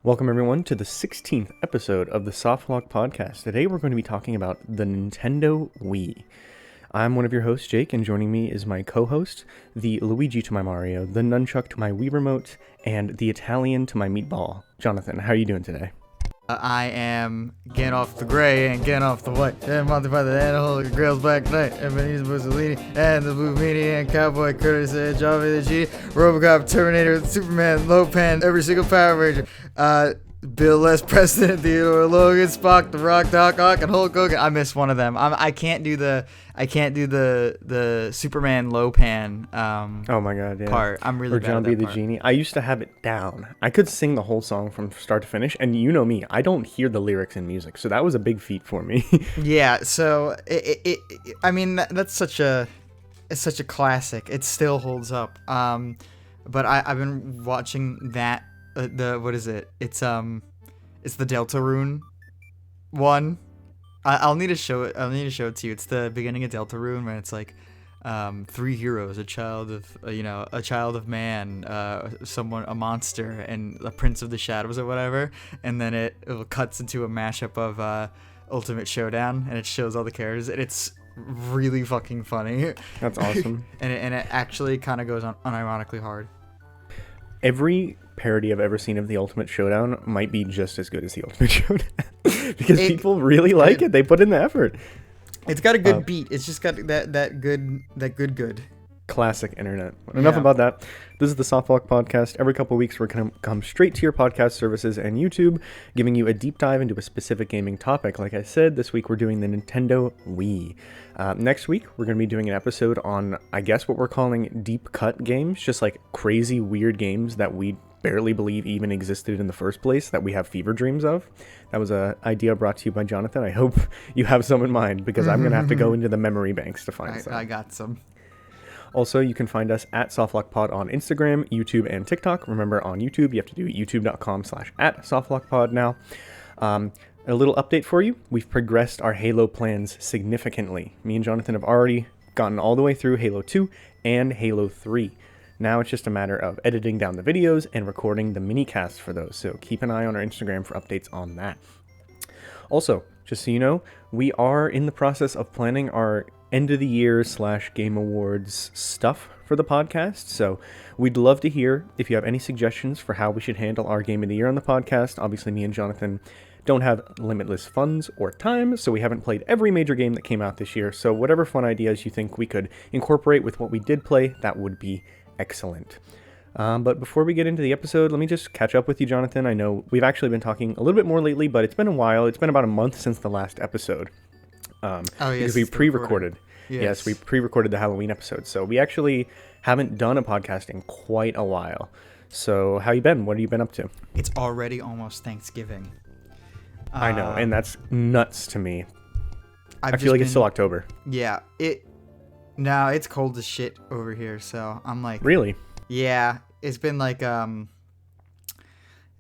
Welcome, everyone, to the 16th episode of the Softlock Podcast. Today, we're going to be talking about the Nintendo Wii. I'm one of your hosts, Jake, and joining me is my co-host, the Luigi to my Mario, the Nunchuck to my Wii Remote, and the Italian to my Meatball. Jonathan, how are you doing today? I am getting off the gray and getting off the white. And monted by the animal, the girl's black knight, and Benito Mussolini, and the blue meanie, and Cowboy Curtis, and Java the G, Robocop, Terminator, Superman, Lopan, every single Power Ranger, Bill Les, President, Theodore Logan, Spock, The Rock, Doc Ock, and Hulk Hogan. I missed one of them. I can't do the Superman Lopan Oh my god, yeah. part. I'm really or bad John at B. that the part. Genie. I used to have it down. I could sing the whole song from start to finish, and you know me, I don't hear the lyrics in music, so that was a big feat for me. Yeah, so I mean it's such a classic. It still holds up. But I've been watching that what is it? It's the Deltarune one. I'll need to show it. I'll need to show it to you. It's the beginning of Deltarune when it's like three heroes, a child of a child of man, a monster, and a prince of the shadows or whatever, and then it cuts into a mashup of Ultimate Showdown, and it shows all the characters, and it's really fucking funny. That's awesome. and it actually kind of goes on unironically hard. Every parody I've ever seen of the Ultimate Showdown might be just as good as the Ultimate Showdown. Because people really like it. They put in the effort. It's got a good beat. It's just got that good. Classic internet. Enough about that. This is the Softlock Podcast. Every couple of weeks, we're going to come straight to your podcast services and YouTube, giving you a deep dive into a specific gaming topic. Like I said, this week we're doing the Nintendo Wii. Next week, we're going to be doing an episode on, I guess, what we're calling deep cut games, just like crazy, weird games that we barely believe even existed in the first place, that we have fever dreams of. That was an idea brought to you by Jonathan. I hope you have some in mind, because I'm going to have to go into the memory banks to find some. I got some. Also, you can find us at SoftlockPod on Instagram, YouTube, and TikTok. Remember, on YouTube, you have to do youtube.com/@SoftlockPod now. A little update for you. We've progressed our Halo plans significantly. Me and Jonathan have already gotten all the way through Halo 2 and Halo 3. Now it's just a matter of editing down the videos and recording the mini-casts for those. So keep an eye on our Instagram for updates on that. Also, just so you know, we are in the process of planning our end of the year / Game Awards stuff for the podcast. So we'd love to hear if you have any suggestions for how we should handle our Game of the Year on the podcast. Obviously, me and Jonathan don't have limitless funds or time, so we haven't played every major game that came out this year. So whatever fun ideas you think we could incorporate with what we did play, that would be excellent. But before we get into the episode, let me just catch up with you, Jonathan. I know we've actually been talking a little bit more lately, but it's been a while. It's been about a month since the last episode. Because we pre-recorded. Yes, we pre-recorded the Halloween episode. So we actually haven't done a podcast in quite a while. So how you been? What have you been up to? It's already almost Thanksgiving. I know, and that's nuts to me. I feel like it's still October. Yeah, it's cold as shit over here, so I'm like... Really? Yeah, it's been like, and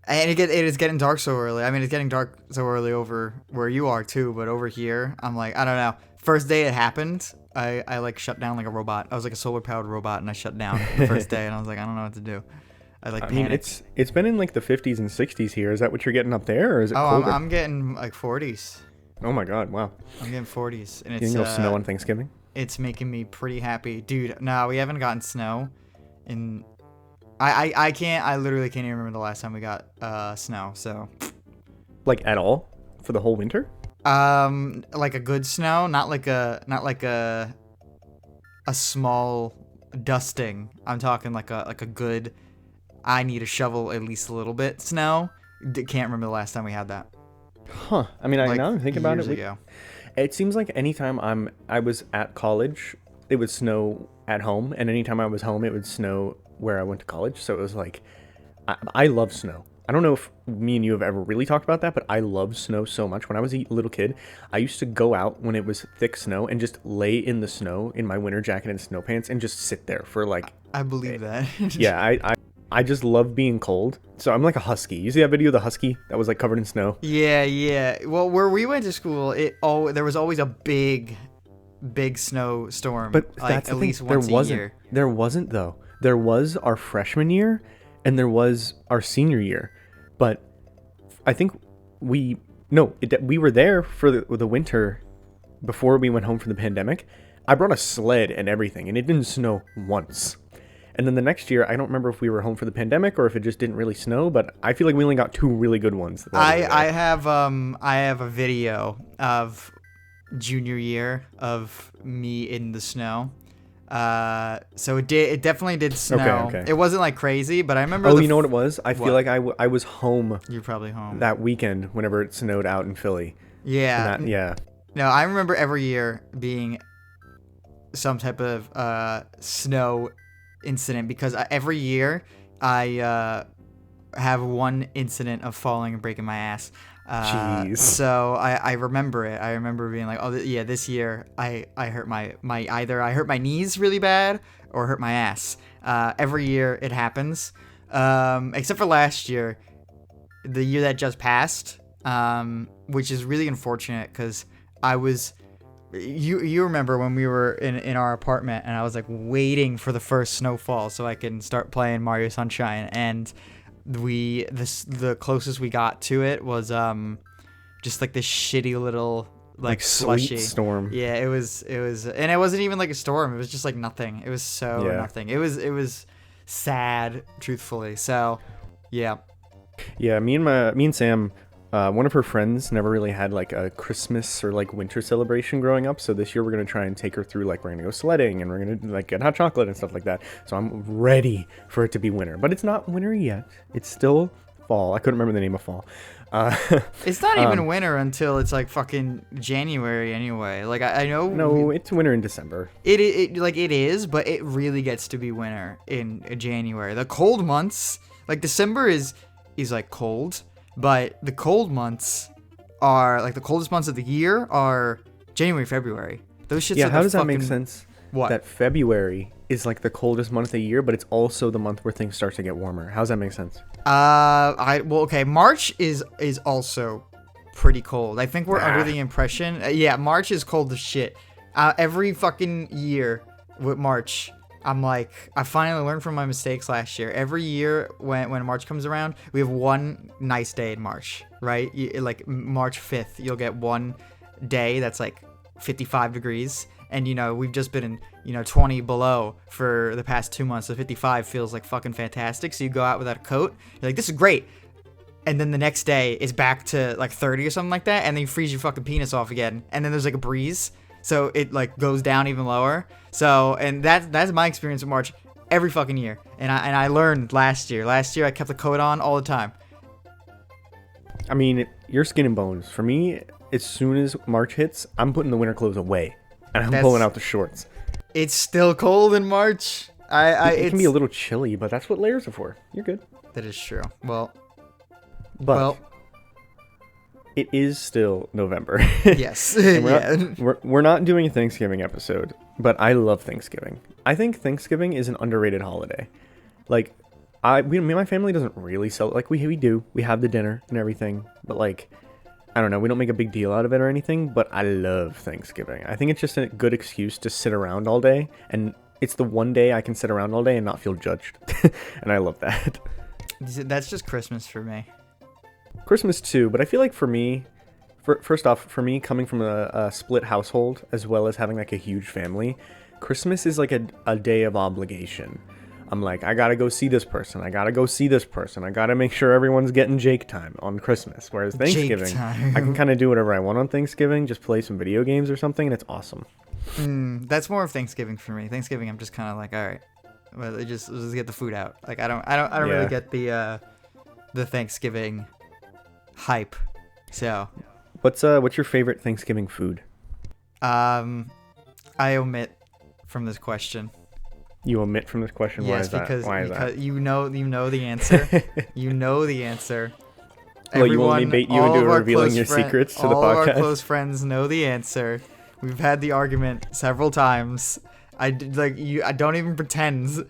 it is getting dark so early. I mean, it's getting dark so early over where you are too, but over here, I'm like, I don't know. First day it happened, I like shut down like a robot. I was like a solar powered robot, and I shut down the first day, and I was like, I don't know what to do. I mean, panicked. it's been in like the 50s and 60s here. Is that what you're getting up there, or is it colder? I'm getting like 40s. Oh my god, wow. I'm getting 40s, and you think it'll snow on Thanksgiving? It's making me pretty happy, dude. No, we haven't gotten snow. I literally can't even remember the last time we got snow. So, like at all for the whole winter? Like a good snow, not like a small dusting. I'm talking like a good. I need a shovel at least a little bit snow. Can't remember the last time we had that. Huh? I mean, now I'm thinking about it. It seems like anytime I was at college, it would snow at home, and anytime I was home, it would snow where I went to college. So it was like, I love snow. I don't know if me and you have ever really talked about that, but I love snow so much. When I was a little kid, I used to go out when it was thick snow and just lay in the snow in my winter jacket and snow pants and just sit there for like... I believe that. Yeah, I just love being cold. So I'm like a husky. You see that video of the husky that was like covered in snow? Yeah. Well, where we went to school, there was always a big snowstorm. But like, that's at the least thing. once a year. There wasn't though. There was our freshman year and there was our senior year. But I think we we were there for the winter before we went home from the pandemic. I brought a sled and everything, and it didn't snow once. And then the next year, I don't remember if we were home for the pandemic or if it just didn't really snow, but I feel like we only got 2 really good ones. I have a video of junior year of me in the snow. So it definitely did snow. Okay. It wasn't like crazy, but I remember. Oh, you know what it was? I feel like I was home. You're probably home that weekend whenever it snowed out in Philly. Yeah. Yeah. No, I remember every year being some type of snow incident because every year I have one incident of falling and breaking my ass. Jeez. So I remember it. I remember being like, oh yeah, this year I hurt my either I hurt my knees really bad or hurt my ass. Every year it happens, except for last year, the year that just passed, which is really unfortunate because I was. You remember when we were in our apartment and I was like waiting for the first snowfall so I can start playing Mario Sunshine, and the closest we got to it was just like this shitty little like slushy storm. Yeah, it was and it wasn't even like a storm. It was just like nothing. It was nothing. It was sad, truthfully. So yeah. Yeah, me and Sam, one of her friends never really had like a Christmas or like winter celebration growing up. So this year we're going to try and take her through, like we're going to go sledding and we're going to like get hot chocolate and stuff like that. So I'm ready for it to be winter, but it's not winter yet. It's still fall. I couldn't remember the name of fall. It's not even winter until it's like fucking January anyway. Like I know. No, it's winter in December. It is, but it really gets to be winter in January. The cold months, like December is like cold. But the cold months are like the coldest months of the year are January, February. Those shits. Yeah, are how does that make sense? What? That February is like the coldest month of the year, but it's also the month where things start to get warmer. How does that make sense? Okay. March is also pretty cold. I think we're under the impression. Yeah, March is cold as shit. Every fucking year with March. I'm like, I finally learned from my mistakes last year. Every year when March comes around, we have one nice day in March, right? Like March 5th, you'll get one day that's like 55 degrees. And, we've just been in, 20 below for the past 2 months. So 55 feels like fucking fantastic. So you go out without a coat. You're like, this is great. And then the next day is back to like 30 or something like that. And then you freeze your fucking penis off again. And then there's like a breeze. So it like goes down even lower. So, and that's my experience with March every fucking year. And I learned last year. Last year I kept the coat on all the time. I mean, you're skin and bones. For me, as soon as March hits, I'm putting the winter clothes away. And I'm pulling out the shorts. It's still cold in March. It can be a little chilly, but that's what layers are for. You're good. That is true. Well. It is still November. Yes. We're not doing a Thanksgiving episode, but I love Thanksgiving. I think Thanksgiving is an underrated holiday. Like, me and my family doesn't really celebrate. Like, we do. We have the dinner and everything, but like, I don't know. We don't make a big deal out of it or anything, but I love Thanksgiving. I think it's just a good excuse to sit around all day, and it's the one day I can sit around all day and not feel judged. And I love that. That's just Christmas for me. Christmas too, but I feel like for me, first off, for me coming from a split household as well as having like a huge family, Christmas is like a day of obligation. I'm like, I gotta go see this person. I gotta go see this person. I gotta make sure everyone's getting Jake time on Christmas. Whereas Thanksgiving, I can kind of do whatever I want on Thanksgiving, just play some video games or something, and it's awesome. That's more of Thanksgiving for me. Thanksgiving, I'm just kind of like, all right, well, let's just get the food out. Like, I don't really get the Thanksgiving hype. So, what's your favorite Thanksgiving food? I omit from this question. You omit from this question? Yes, why is that? Why is that? You know the answer. You know the answer. Well, you want me to bait you into revealing your secrets to the podcast? All of our close friends know the answer. We've had the argument several times. I don't even pretend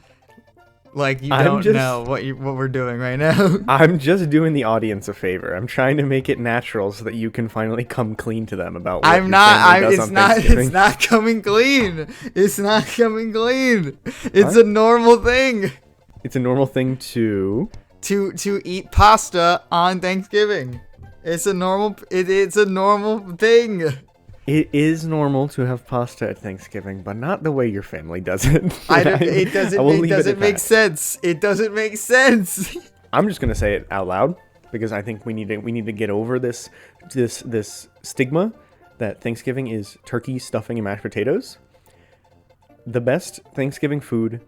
like you don't know what we're doing right now. I'm just doing the audience a favor. I'm trying to make it natural so that you can finally come clean to them about what it's not coming clean. It's not coming clean. It's a normal thing. It's a normal thing to to eat pasta on Thanksgiving. It's a normal thing. It is normal to have pasta at Thanksgiving, but not the way your family does it. It doesn't make sense. It doesn't make sense. I'm just gonna say it out loud because I think we need to get over this stigma that Thanksgiving is turkey, stuffing, and mashed potatoes. The best Thanksgiving food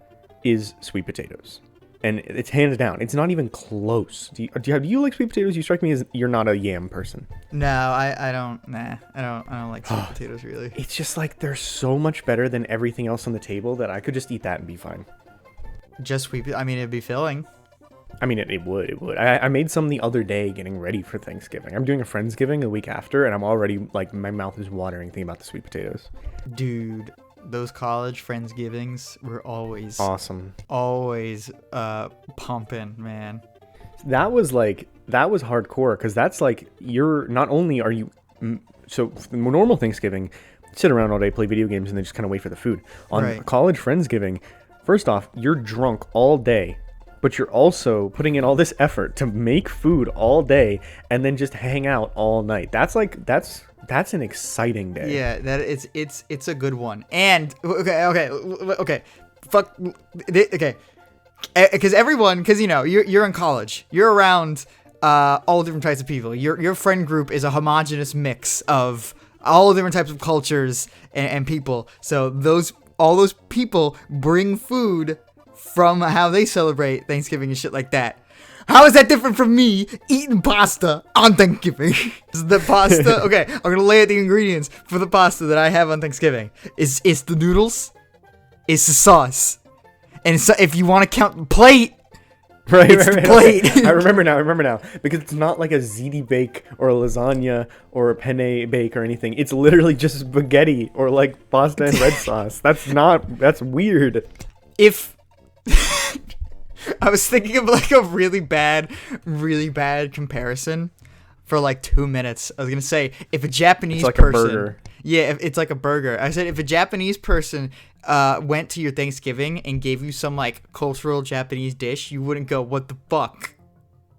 is sweet potatoes, and it's hands down. It's not even close. Do you like sweet potatoes? You strike me as you're not a yam person. No, I don't. Nah, I don't like sweet potatoes really. It's just like they're so much better than everything else on the table that I could just eat that and be fine. Just sweet. I mean, it'd be filling. I mean, it would. I made some the other day getting ready for Thanksgiving. I'm doing a Friendsgiving the week after, and I'm already, like, my mouth is watering thinking about the sweet potatoes. Dude, those college Friendsgivings were always... awesome. Always pumping, man. That was hardcore, because that's, like, not only are you... So, normal Thanksgiving, sit around all day, play video games, and then just kind of wait for the food. On college Friendsgiving, first off, you're drunk all day, but you're also putting in all this effort to make food all day and then just hang out all night. That's an exciting day. Yeah, it's a good one. And okay. Fuck. Okay. Because you know you're in college. You're around all different types of people. Your friend group is a homogenous mix of all different types of cultures and people. So all those people bring food from how they celebrate Thanksgiving and shit like that. How is that different from me eating pasta on Thanksgiving? The pasta, okay, I'm gonna lay out the ingredients for the pasta that I have on Thanksgiving. It's the noodles, it's the sauce, and so if you want to count the plate, it's the plate. Okay. I remember now, because it's not like a ziti bake or a lasagna or a penne bake or anything. It's literally just spaghetti or like pasta and red sauce. That's weird. I was thinking of like a really bad comparison for like 2 minutes. I was gonna say if a Japanese person, a burger. Yeah, if it's like a burger. I said if a Japanese person went to your Thanksgiving and gave you some like cultural Japanese dish, you wouldn't go, "What the fuck?"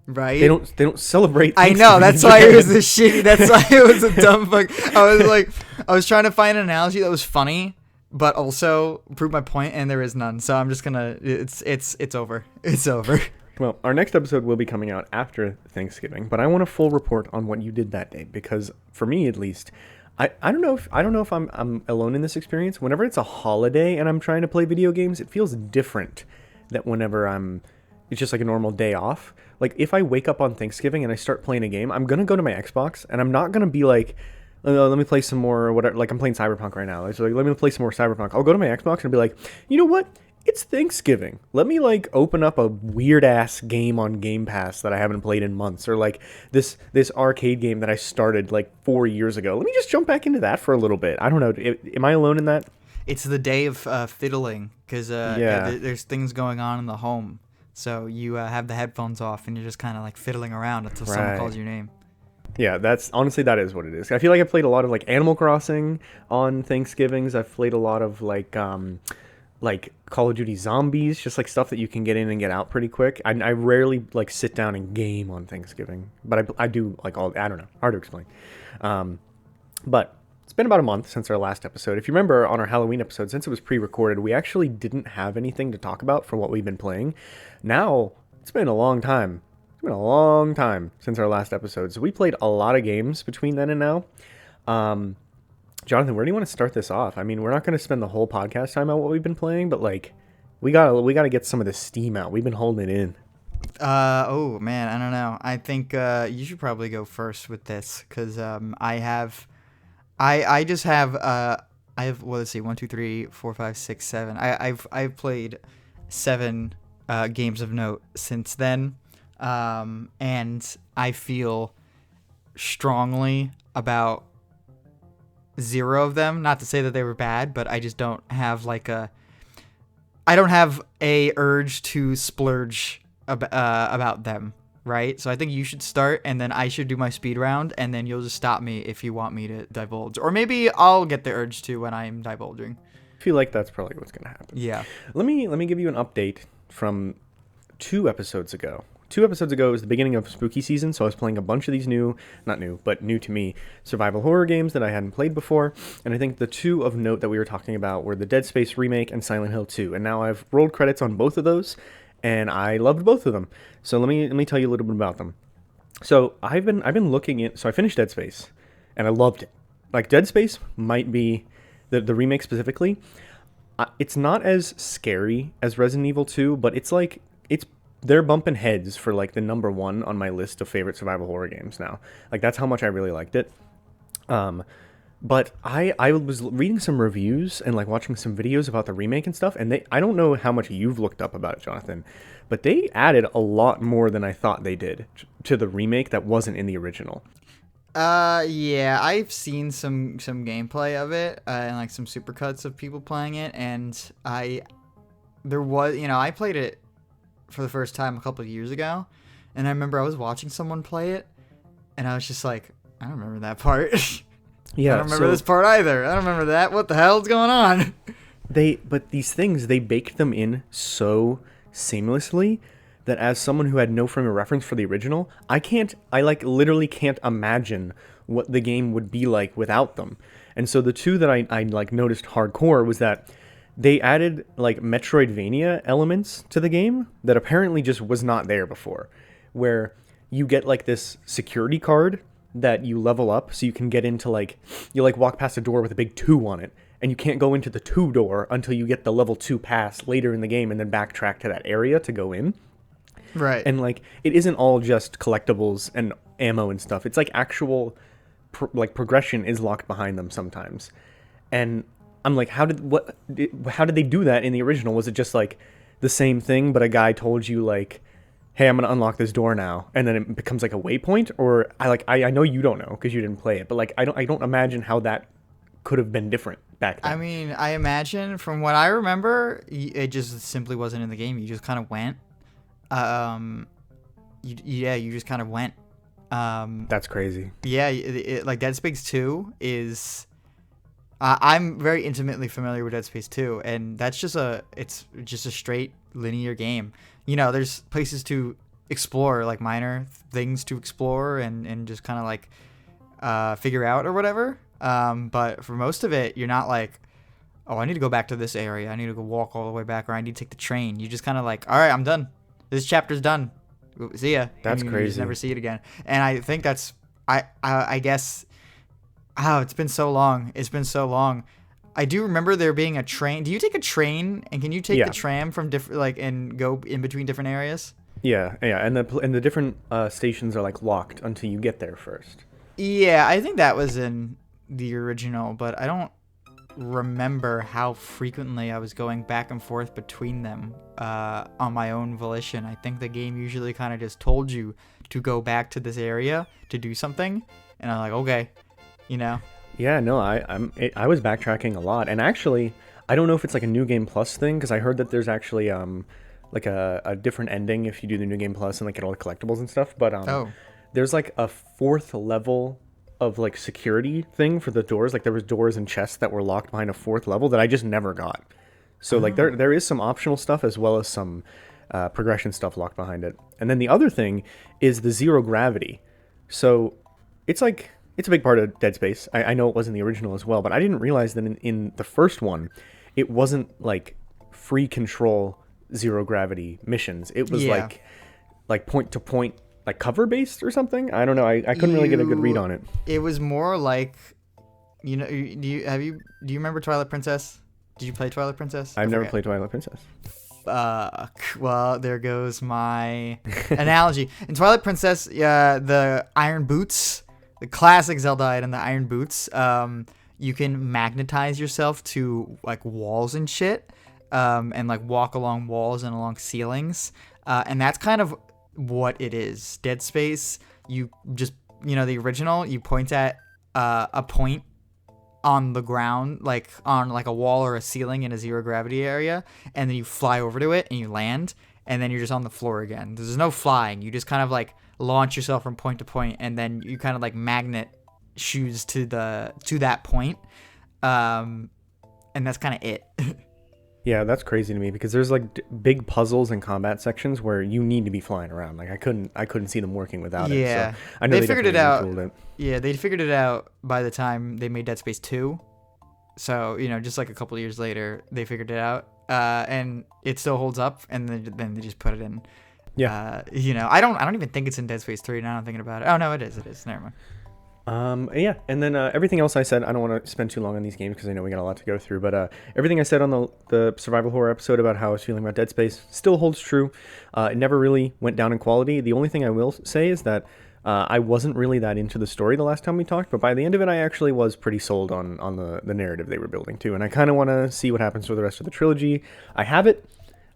Right? They don't celebrate. I know, that's why it was a shitty. That's why it was a dumb fuck. I was trying to find an analogy that was funny, but also prove my point, and there is none. So I'm just gonna. It's over. It's over. Well, our next episode will be coming out after Thanksgiving, but I want a full report on what you did that day because, for me at least, I don't know if I'm alone in this experience. Whenever it's a holiday and I'm trying to play video games, it feels different than whenever it's just like a normal day off. Like if I wake up on Thanksgiving and I start playing a game, I'm gonna go to my Xbox and I'm not gonna be like, let me play some more, whatever. Like I'm playing Cyberpunk right now. So like, let me play some more Cyberpunk. I'll go to my Xbox and be like, you know what? It's Thanksgiving. Let me like open up a weird ass game on Game Pass that I haven't played in months, or like this arcade game that I started like 4 years ago. Let me just jump back into that for a little bit. I don't know. Am I alone in that? It's the day of fiddling because there's things going on in the home. So you have the headphones off and you're just kind of like fiddling around until someone calls your name. Yeah, that is what it is. I feel like I played a lot of like Animal Crossing on Thanksgivings. I've played a lot of like Call of Duty Zombies, just like stuff that you can get in and get out pretty quick. I rarely like sit down and game on Thanksgiving, but I do like I don't know, hard to explain. But it's been about a month since our last episode. If you remember on our Halloween episode, since it was pre-recorded, we actually didn't have anything to talk about for what we've been playing. Now, it's been a long time. It's been a long time since our last episode. So we played a lot of games between then and now. Jonathan, where do you want to start this off? I mean, we're not going to spend the whole podcast time on what we've been playing, but like, we gotta get some of the steam out. We've been holding it in. Oh man, I don't know. I think you should probably go first with this because I have well, let's see, 1, 2, 3, 4, 5, 6, 7. I've played 7 games of note since then, and I feel strongly about 0 of them. Not to say that they were bad, but I just don't have I don't have a urge to splurge about them, right? So I think you should start, and then I should do my speed round, and then you'll just stop me if you want me to divulge, or maybe I'll get the urge to when I'm divulging. I feel like that's probably what's gonna happen. Yeah. Let me give you an update from 2 episodes ago. 2 episodes ago was the beginning of spooky season, so I was playing a bunch of these not new, but new to me, survival horror games that I hadn't played before. And I think the two of note that we were talking about were the Dead Space remake and Silent Hill 2. And now I've rolled credits on both of those, and I loved both of them. So let me tell you a little bit about them. So I've been looking at. So I finished Dead Space, and I loved it. Like, Dead Space might be the remake specifically. It's not as scary as Resident Evil 2, but they're bumping heads for like the number one on my list of favorite survival horror games now. Like, that's how much I really liked it. But I was reading some reviews and like watching some videos about the remake and stuff, and I don't know how much you've looked up about it, Jonathan, but they added a lot more than I thought they did to the remake that wasn't in the original. Yeah, I've seen some gameplay of it, and like some supercuts of people playing it, and I played it for the first time a couple of years ago, and I remember I was watching someone play it, and I was just like, I don't remember that part. Yeah, I don't remember this part either. I don't remember that. What the hell's going on? But these things, they baked them in so seamlessly that as someone who had no frame of reference for the original, I literally can't imagine what the game would be like without them. And so the two that I like noticed hardcore was that they added like Metroidvania elements to the game that apparently just was not there before, where you get like this security card that you level up so you can get into you walk past a door with a big 2 on it, and you can't go into the 2 door until you get the level 2 pass later in the game and then backtrack to that area to go in. Right. And like, it isn't all just collectibles and ammo and stuff. It's like actual progression is locked behind them sometimes. And I'm like, how did they do that in the original? Was it just like the same thing, but a guy told you like, hey, I'm going to unlock this door now, and then it becomes like a waypoint? Or I know you don't know because you didn't play it, but like I don't imagine how that could have been different back then. I mean, I imagine from what I remember, it just simply wasn't in the game. You just kind of went. You just kind of went. That's crazy. Yeah, like Dead Space 2 is. I'm very intimately familiar with Dead Space 2, and it's just a straight linear game. You know, there's places to explore, like minor things to explore and just kind of like figure out or whatever. But for most of it, you're not like, oh, I need to go back to this area. I need to go walk all the way back, or I need to take the train. You just kind of like, all right, I'm done. This chapter's done. See ya. That's crazy. You just never see it again. And I think that's, I guess, oh, it's been so long. It's been so long. I do remember there being a train. Do you take a train, and can you take the tram from different, and go in between different areas? Yeah, and the different stations are like locked until you get there first. Yeah, I think that was in the original, but I don't remember how frequently I was going back and forth between them on my own volition. I think the game usually kind of just told you to go back to this area to do something, and I'm like, okay, you know. Yeah, no, I was backtracking a lot, and actually, I don't know if it's like a New Game Plus thing, because I heard that there's actually like a different ending if you do the New Game Plus and like get all the collectibles and stuff. But there's like a 4th level of like security thing for the doors. Like there was doors and chests that were locked behind a 4th level that I just never got. So like there is some optional stuff as well as some progression stuff locked behind it. And then the other thing is the zero gravity. So it's a big part of Dead Space. I know it was in the original as well, but I didn't realize that in the first one, it wasn't like free control zero gravity missions. It was like point to point, like cover based or something. I don't know. I couldn't really get a good read on it. It was more like, you know, do you remember Twilight Princess? Did you play Twilight Princess? I've never played Twilight Princess. Well, there goes my analogy. In Twilight Princess, the iron boots, the classic Zelda item, the iron boots, you can magnetize yourself to like walls and shit, and like walk along walls and along ceilings, and that's kind of what it is. Dead Space, you just, you know, the original, you point at a point on the ground, like on like a wall or a ceiling in a zero gravity area, and then you fly over to it and you land, and then you're just on the floor again. There's no flying. You just kind of like launch yourself from point to point, and then you kind of like magnet shoes to that point, and that's kind of it. Yeah, that's crazy to me because there's like big puzzles and combat sections where you need to be flying around. Like I couldn't see them working without it. So Yeah, I know they they figured it definitely out. retooled it. Yeah, they figured it out by the time they made Dead Space 2. So, just like a couple of years later, they figured it out. And it still holds up, and then they just put it in. Yeah. I don't even think it's in Dead Space 3 now I'm thinking about it. Oh, no, it is. Never mind. Yeah, and then everything else I said, I don't want to spend too long on these games because I know we got a lot to go through, but everything I said on the survival horror episode about how I was feeling about Dead Space still holds true. It never really went down in quality. The only thing I will say is that I wasn't really that into the story the last time we talked, but by the end of it, I actually was pretty sold on the narrative they were building too, and I kind of want to see what happens for the rest of the trilogy. I have it.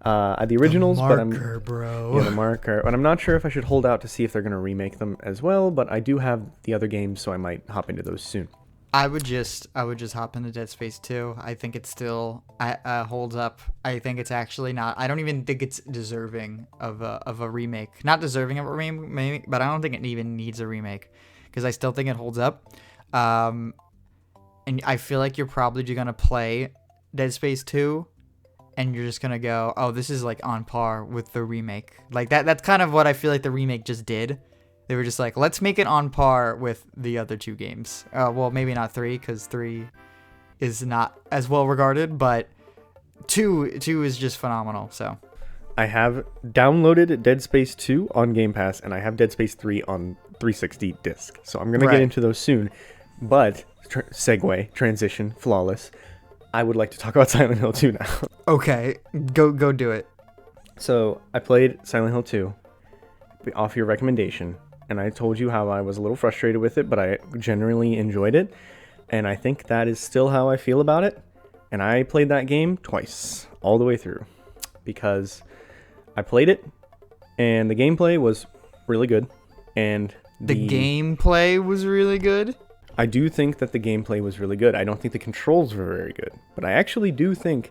The originals, the marker, but bro. Yeah, the marker. But I'm not sure if I should hold out to see if they're going to remake them as well. But I do have the other games, so I might hop into those soon. I would just hop into Dead Space 2. I think it still holds up. I think it's actually not. I don't even think it's deserving of a remake. Not deserving of a remake, but I don't think it even needs a remake because I still think it holds up. And I feel like you're probably just gonna play Dead Space 2. And you're just gonna go, oh, this is like on par with the remake. Like that's kind of what I feel like the remake just did. They were just like, let's make it on par with the other two games. Well, maybe not 3, because 3 is not as well regarded, but 2 is just phenomenal. So I have downloaded Dead Space 2 on Game Pass, and I have Dead Space 3 on 360 disc. So I'm gonna get into those soon. But transition, flawless. I would like to talk about Silent Hill 2 now. Okay, go do it. So I played Silent Hill 2 off your recommendation, and I told you how I was a little frustrated with it, but I generally enjoyed it, and I think that is still how I feel about it. And I played that game twice, all the way through, because I played it, and the gameplay was really good, and the gameplay was really good? I do think that the gameplay was really good. I don't think the controls were very good, but I actually do think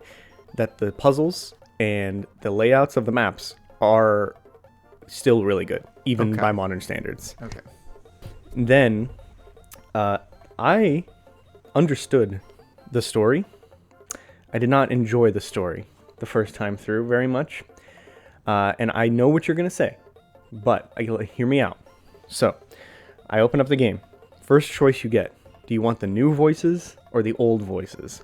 that the puzzles and the layouts of the maps are still really good, even by modern standards. Okay. Then, I understood the story. I did not enjoy the story the first time through very much, and I know what you're going to say, but hear me out. So, I open up the game. First choice you get, do you want the new voices or the old voices?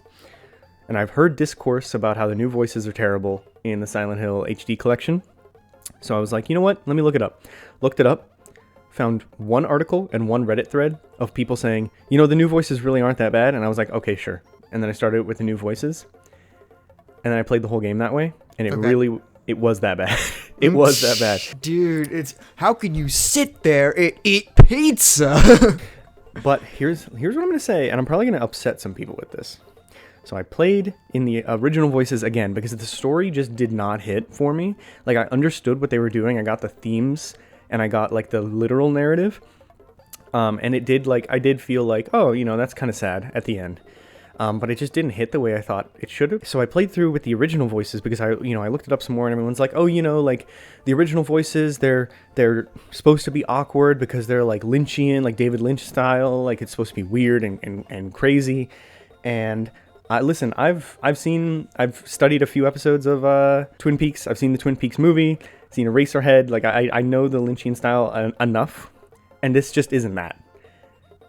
And I've heard discourse about how the new voices are terrible in the Silent Hill HD collection. So I was like, you know what? Let me look it up. Looked it up, found one article and one Reddit thread of people saying, the new voices really aren't that bad. And I was like, okay, sure. And then I started with the new voices. And then I played the whole game that way. And it was that bad. It was that bad. Dude, how can you sit there and eat pizza? But here's what I'm going to say, and I'm probably going to upset some people with this. So I played in the original voices again because the story just did not hit for me. Like, I understood what they were doing. I got the themes, and I got, like, the literal narrative. And it did, like, I did feel like, oh, that's kind of sad at the end. But it just didn't hit the way I thought it should have. So I played through with the original voices because I looked it up some more, and everyone's like, oh, like the original voices, they're supposed to be awkward because they're like Lynchian, like David Lynch style, like it's supposed to be weird and crazy. And listen, I've studied a few episodes of Twin Peaks. I've seen the Twin Peaks movie, seen Eraserhead. Like I know the Lynchian style enough, and this just isn't that.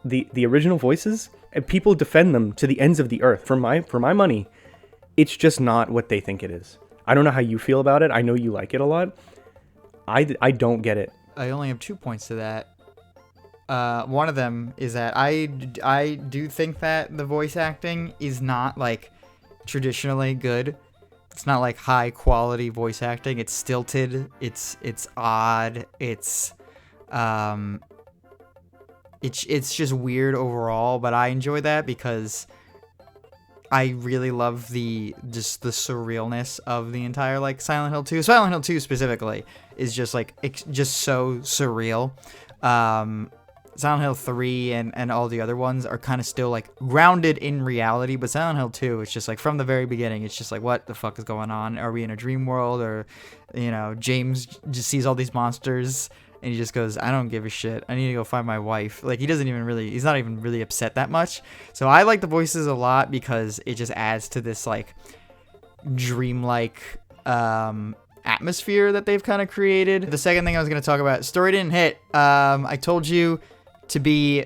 The original voices, and people defend them to the ends of the earth. For my money, it's just not what they think it is. I don't know how you feel about it. I know you like it a lot. I don't get it. I only have 2 points to that. One of them is that I do think that the voice acting is not like traditionally good. It's not like high quality voice acting. It's stilted. It's odd. It's just weird overall, but I enjoy that because I really love the surrealness of the entire like Silent Hill 2. Silent Hill 2 specifically is just like just so surreal. Silent Hill 3 and all the other ones are kind of still like grounded in reality, but Silent Hill 2, it's just like from the very beginning, it's just like, what the fuck is going on? Are we in a dream world? Or, James just sees all these monsters and he just goes, I don't give a shit. I need to go find my wife. Like, he's not even really upset that much. So I like the voices a lot because it just adds to this, like, dreamlike atmosphere that they've kind of created. The second thing I was going to talk about, story didn't hit. I told you to be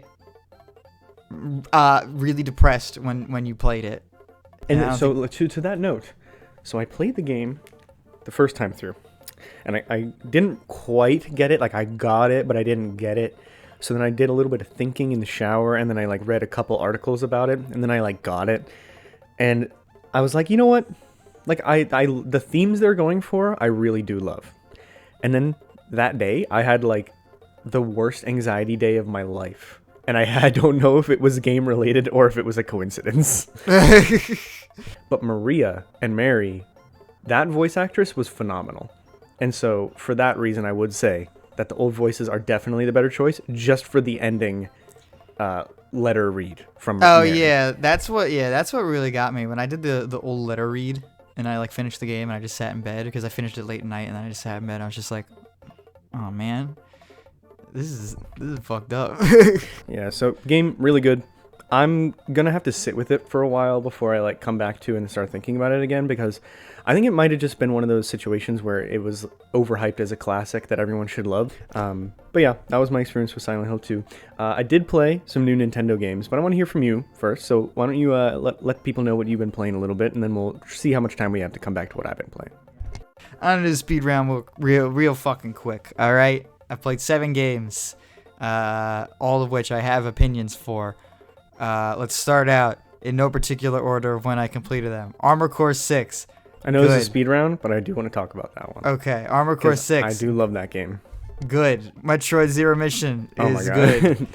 really depressed when you played it. And so to that note, so I played the game the first time through, and I didn't quite get it. Like, I got it, but I didn't get it. So then I did a little bit of thinking in the shower, and then I like read a couple articles about it, and then I like got it. And I was like, you know what? Like, I the themes they're going for, I really do love. And then that day, I had like the worst anxiety day of my life. And I don't know if it was game related or if it was a coincidence. But Maria and Mary, that voice actress was phenomenal. And so for that reason, I would say that the old voices are definitely the better choice, just for the ending letter read from Mary. That's what really got me when I did the old letter read, and I like finished the game and I just sat in bed because I finished it late at night, and then I just sat in bed and I was just like, oh man, this is fucked up. Yeah, so game really good. I'm gonna have to sit with it for a while before I like come back to and start thinking about it again, because I think it might have just been one of those situations where it was overhyped as a classic that everyone should love. But yeah, that was my experience with Silent Hill 2. I did play some new Nintendo games, but I want to hear from you first. So why don't you let people know what you've been playing a little bit, and then we'll see how much time we have to come back to what I've been playing. I'm gonna do speed round real fucking quick. All right, I've played 7 games, all of which I have opinions for. Let's start out in no particular order of when I completed them. Armored Core 6. I know this is a speed round, but I do want to talk about that one. Okay, Armored Core 6. I do love that game. Good. Metroid Zero Mission Oh my is God. good.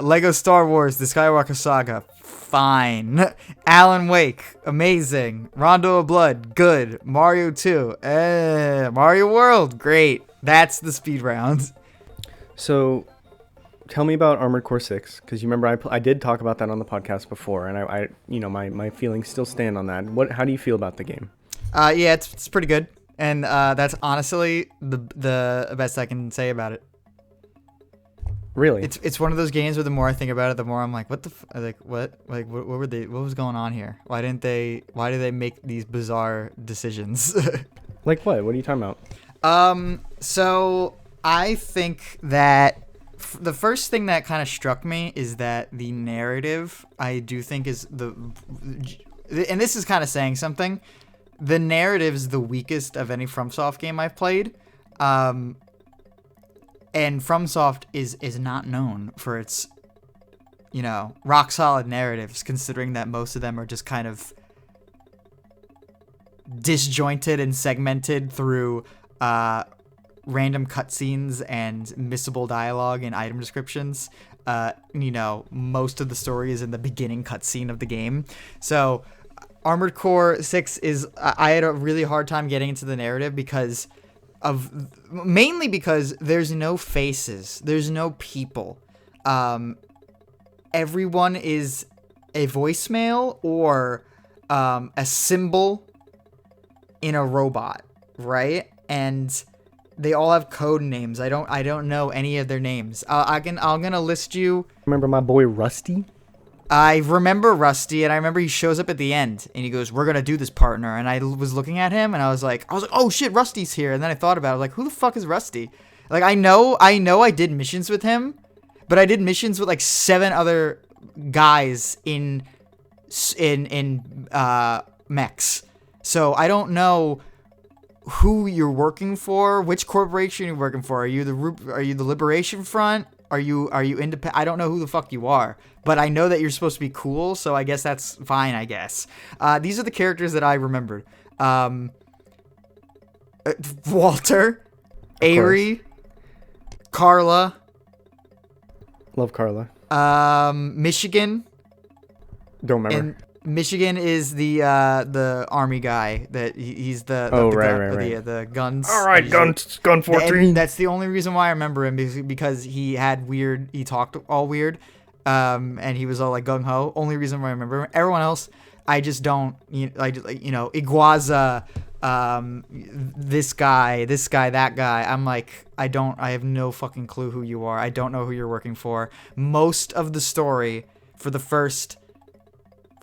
Lego Star Wars, The Skywalker Saga, fine. Alan Wake, amazing. Rondo of Blood, good. Mario 2, Mario World, great. That's the speed round. So, tell me about Armored Core 6, because you remember I did talk about that on the podcast before, and I my feelings still stand on that. How do you feel about the game? Yeah, it's pretty good, and that's honestly the best I can say about it. Really? It's one of those games where the more I think about it, the more I'm like, what was going on here? Why did they make these bizarre decisions? Like what? What are you talking about? So I think that the first thing that kind of struck me is that the narrative, I do think, is and this is kind of saying something. The narrative is the weakest of any FromSoft game I've played. And FromSoft is not known for its, rock solid narratives, considering that most of them are just kind of disjointed and segmented through random cutscenes and missable dialogue and item descriptions. Most of the story is in the beginning cutscene of the game. So Armored Core 6 I had a really hard time getting into the narrative mainly because there's no faces, there's no people. Everyone is a voicemail or a symbol in a robot, right? And they all have code names. I don't know any of their names. I'm gonna list you. Remember my boy Rusty? I remember Rusty, and I remember he shows up at the end, and he goes, "We're gonna do this, partner." And I was looking at him, and I was like, "Oh shit, Rusty's here." And then I thought about it, like, who the fuck is Rusty? Like, I know I did missions with him, but I did missions with like 7 other guys in mechs. So I don't know who you're working for, which corporation you're working for. Are you the Liberation Front? Are you independent? I don't know who the fuck you are, but I know that you're supposed to be cool, so I guess that's fine, I guess. These are the characters that I remembered. Walter, Avery, Carla. Love Carla. Michigan. Don't remember. And Michigan is the army guy that he's the guns. All right, gun 14. And that's the only reason why I remember him, because he talked all weird, and he was all like gung ho. Only reason why I remember him. Everyone else, I just don't. Iguaza, this guy, that guy. I'm like, I have no fucking clue who you are. I don't know who you're working for. Most of the story for the first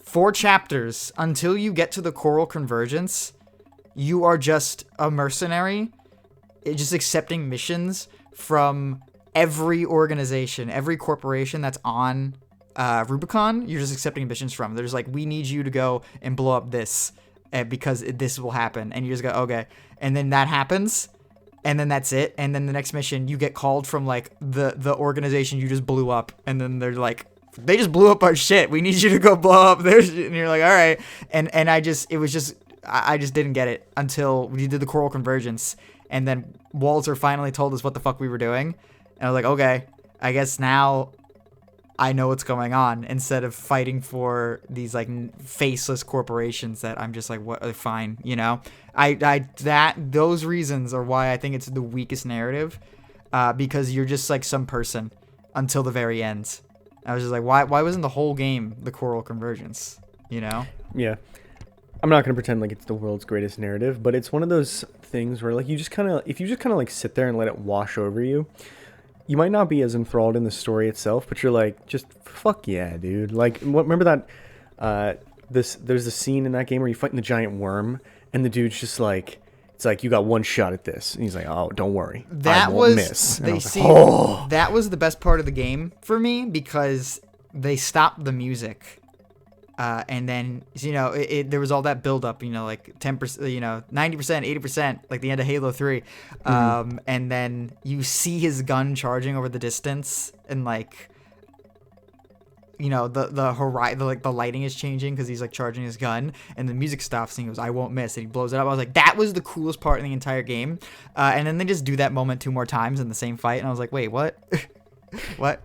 4 chapters until you get to the Coral Convergence. You are just a mercenary, just accepting missions from every organization, every corporation that's on Rubicon. You're just accepting missions from. There's like, we need you to go and blow up this because this will happen. And you just go, okay. And then that happens. And then that's it. And then the next mission, you get called from like the organization you just blew up. And then they're like, they just blew up our shit. We need you to go blow up their shit. And you're like, all right. And I just didn't get it until we did the Coral Convergence. And then Walter finally told us what the fuck we were doing. And I was like, okay, I guess now I know what's going on, instead of fighting for these like faceless corporations that I'm just like, what, fine, you know? Those reasons are why I think it's the weakest narrative, because you're just like some person until the very end. I was just like, why wasn't the whole game the Coral Convergence, you know? Yeah. I'm not going to pretend like it's the world's greatest narrative, but it's one of those things where like if you just kind of like sit there and let it wash over you, you might not be as enthralled in the story itself, but you're like, just fuck yeah, dude. Like, remember that there's a scene in that game where you're fighting the giant worm and the dude's just like, it's like, you got one shot at this, and he's like, oh, don't worry, I won't miss. That was the best part of the game for me, because they stopped the music. And then, you know, there was all that build up, you know, like 10%, you know, 90%, 80%, like the end of Halo 3. And then you see his gun charging over the distance, and like, you know, the horizon, like the lighting is changing because he's like charging his gun, and the music stops and he goes, I won't miss, and he blows it up. I was like, that was the coolest part in the entire game. And then they just do that moment 2 more times in the same fight, and I was like, wait, what? What?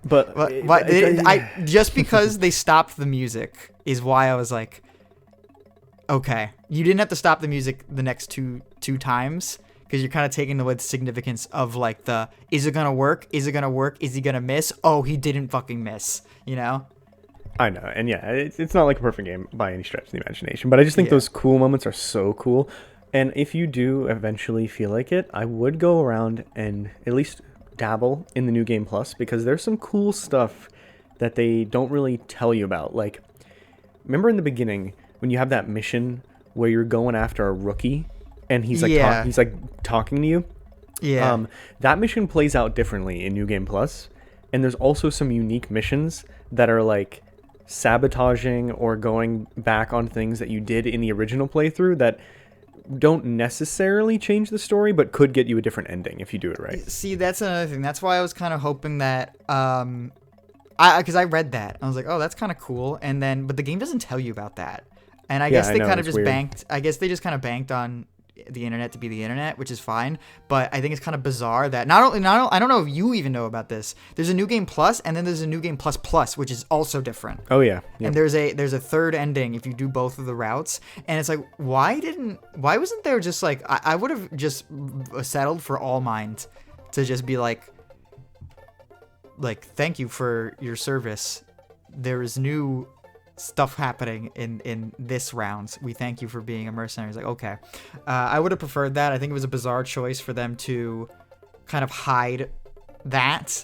Just because they stopped the music is why I was like, okay, you didn't have to stop the music the next two times, because you're kind of taking away the significance of like is it gonna work? Is it gonna work? Is he gonna miss? Oh, he didn't fucking miss, you know? I know, and yeah, it's not like a perfect game by any stretch of the imagination, but I just think those cool moments are so cool. And if you do eventually feel like it, I would go around and at least dabble in the New Game Plus, because there's some cool stuff that they don't really tell you about. Like, remember in the beginning when you have that mission where you're going after a rookie and he's like he's like talking to you? Yeah. That mission plays out differently in New Game Plus, and there's also some unique missions that are like sabotaging or going back on things that you did in the original playthrough that don't necessarily change the story, but could get you a different ending if you do it right. See, that's another thing. That's why I was kind of hoping that, because I read that, I was like, oh, that's kind of cool. And then, but the game doesn't tell you about that. And I guess they kind of just banked. I guess they just kind of banked on the internet to be the internet, which is fine. But I think it's kind of bizarre that I don't know if you even know about this. There's a New Game Plus, and then there's a New Game Plus Plus, which is also different. Oh yeah. And there's a third ending if you do both of the routes. And it's like, why wasn't there just like, I would have just settled for All Mind to just be like, thank you for your service. There is new stuff happening in this round. We thank you for being a mercenary. It's like, okay. I would have preferred that. I think it was a bizarre choice for them to kind of hide that.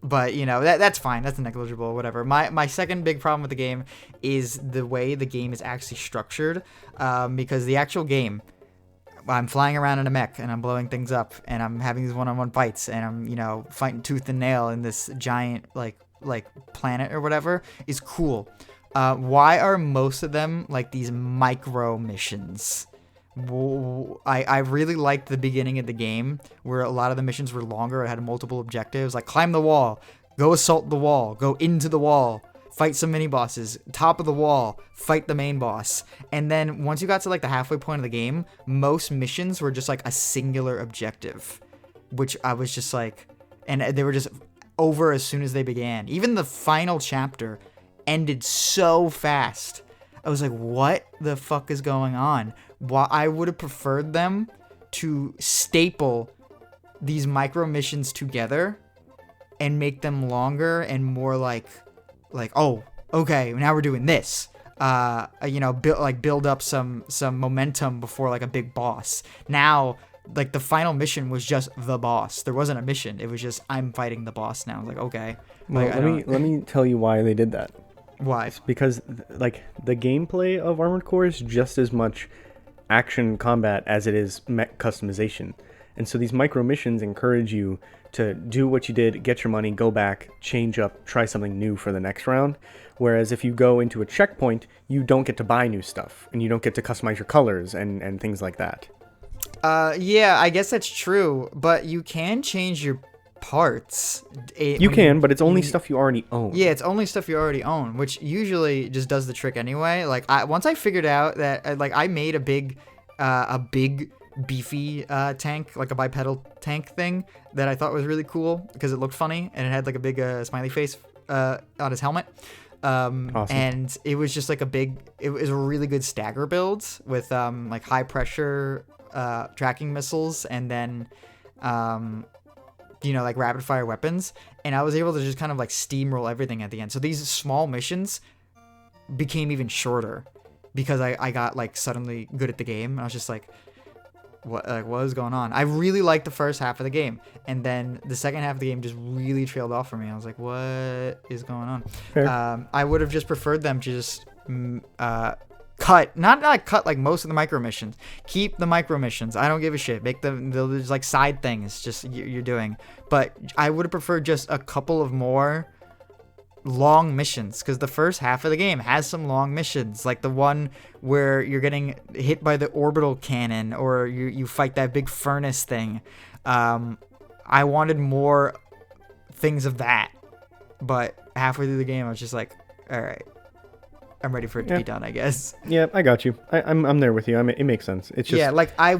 But, you know, that's fine. That's negligible, whatever. My second big problem with the game is the way the game is actually structured. Because the actual game, I'm flying around in a mech and I'm blowing things up and I'm having these one-on-one fights and I'm, you know, fighting tooth and nail in this giant, like planet or whatever, is cool. Why are most of them like these micro missions? I really liked the beginning of the game where a lot of the missions were longer. It had multiple objectives, like climb the wall, go assault the wall, go into the wall, fight some mini bosses, top of the wall, fight the main boss. And then once you got to like the halfway point of the game, most missions were just like a singular objective, which I was just like, and they were just over as soon as they began. Even the final chapter ended so fast. I was like, what the fuck is going on? Why I would have preferred them to staple these micro missions together and make them longer and more like, oh, okay, now we're doing this. You know, build up some momentum before like a big boss. Now, like the final mission was just the boss. There wasn't a mission. It was just, I'm fighting the boss now. I was like, okay. Well, Like, let me tell you why they did that. Why? It's because like the gameplay of Armored Core is just as much action combat as it is mech customization. And so these micro missions encourage you to do what you did, get your money, go back, change up, try something new for the next round. Whereas if you go into a checkpoint, you don't get to buy new stuff and you don't get to customize your colors and things like that. Yeah, I guess that's true, but you can change your parts. You can, but it's only stuff you already own. Yeah, it's only stuff you already own, which usually just does the trick anyway. Like once I figured out that like I made a big beefy tank, like a bipedal tank thing that I thought was really cool because it looked funny and it had like a big smiley face on his helmet. Awesome. And it was just like it was a really good stagger build with like high pressure tracking missiles and then like rapid fire weapons, and I was able to just kind of like steamroll everything at the end. So these small missions became even shorter because I got like suddenly good at the game, and I was just like, what is going on? I really liked the first half of the game, and then the second half of the game just really trailed off for me. I was like, what is going on? Fair. I would have just preferred them to just cut, not cut like most of the micro missions. Keep the micro missions. I don't give a shit. Make them there's like side things just you're doing. But I would have preferred just a couple of more long missions, because the first half of the game has some long missions, like the one where you're getting hit by the orbital cannon or you fight that big furnace thing. I wanted more things of that, but halfway through the game I was just like, all right, I'm ready for it to be done, I guess. Yeah, I got you. I'm there with you. It makes sense. It's just like I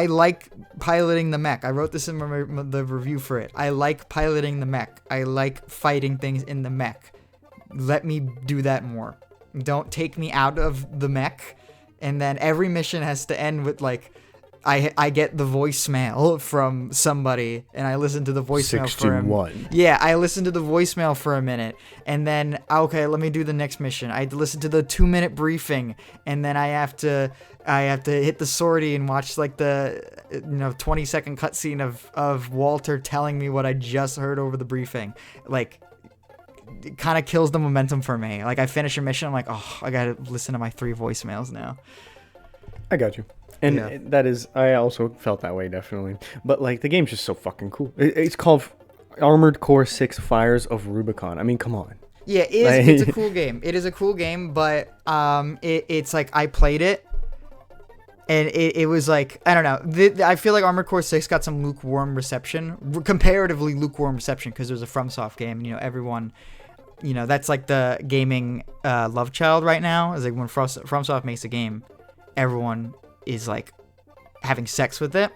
like piloting the mech. I wrote this in the review for it. I like piloting the mech. I like fighting things in the mech. Let me do that more. Don't take me out of the mech. And then every mission has to end with like, I get the voicemail from somebody, and I listen to the voicemail 621. for him. Yeah, I listen to the voicemail for a minute, and then okay, let me do the next mission. I listen to the 2-minute briefing, and then I have to hit the sortie and watch like the 20-second cutscene of Walter telling me what I just heard over the briefing. Like, it kind of kills the momentum for me. Like, I finish a mission, I'm like, oh, I gotta listen to my 3 voicemails now. I got you. And that is, I also felt that way, definitely. But, like, the game's just so fucking cool. It's called Armored Core 6 Fires of Rubicon. I mean, come on. Yeah, it's a cool game. It is a cool game, but it's like, I played it, and it was like, I don't know. I feel like Armored Core 6 got some lukewarm reception, comparatively lukewarm reception, because it was a FromSoft game. Everyone, that's like the gaming love child right now. Is like when FromSoft makes a game, everyone is like having sex with it,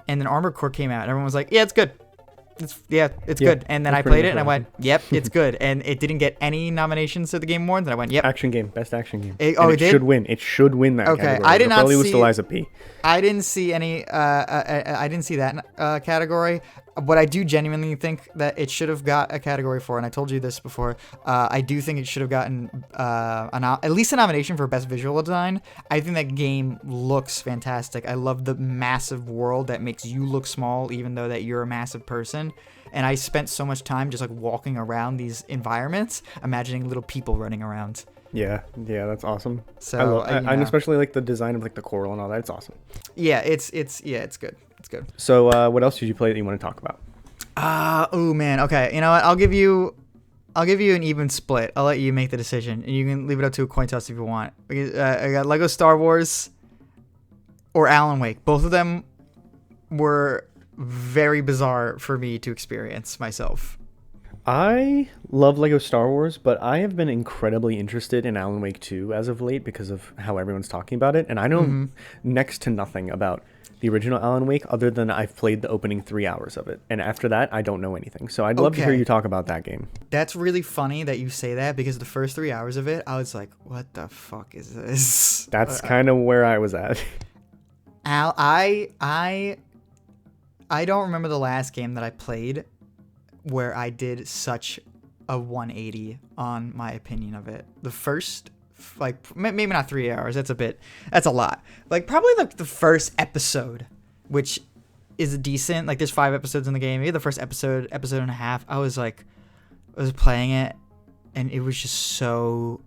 and then Armored Core came out and everyone was like, yeah, it's good, it's good. And then I played it and I went, yep, it's good. And it didn't get any nominations to the Game Awards, and I went, yep, action game, best action game. It should win that category. I did not probably see, was Liza P. I didn't see any I didn't see that category. What I do genuinely think that it should have got a category for, and I told you this before, I do think it should have gotten at least a nomination for Best Visual Design. I think that game looks fantastic. I love the massive world that makes you look small, even though that you're a massive person. And I spent so much time just like walking around these environments, imagining little people running around. Yeah, that's awesome. So and especially like the design of like the coral and all that. It's awesome. Yeah, it's good. It's good. So what else did you play that you want to talk about? Oh man. Okay. You know what? I'll give you an even split. I'll let you make the decision, and you can leave it up to a coin toss if you want. I got Lego Star Wars or Alan Wake. Both of them were very bizarre for me to experience myself. I love Lego Star Wars, but I have been incredibly interested in Alan Wake 2 as of late because of how everyone's talking about it, and I know next to nothing about the original Alan Wake other than I've played the opening 3 hours of it, and after that I don't know anything. So I'd love to hear you talk about that game. That's really funny that you say that, because the first 3 hours of it I was like, what the fuck is this? That's kind of where I was at. I don't remember the last game that I played where I did such a 180 on my opinion of it. The first, like, maybe not 3 hours, that's a lot. Like, probably like the first episode, which is decent. Like, there's 5 episodes in the game. Maybe the first episode and a half, I was playing it, and it was just so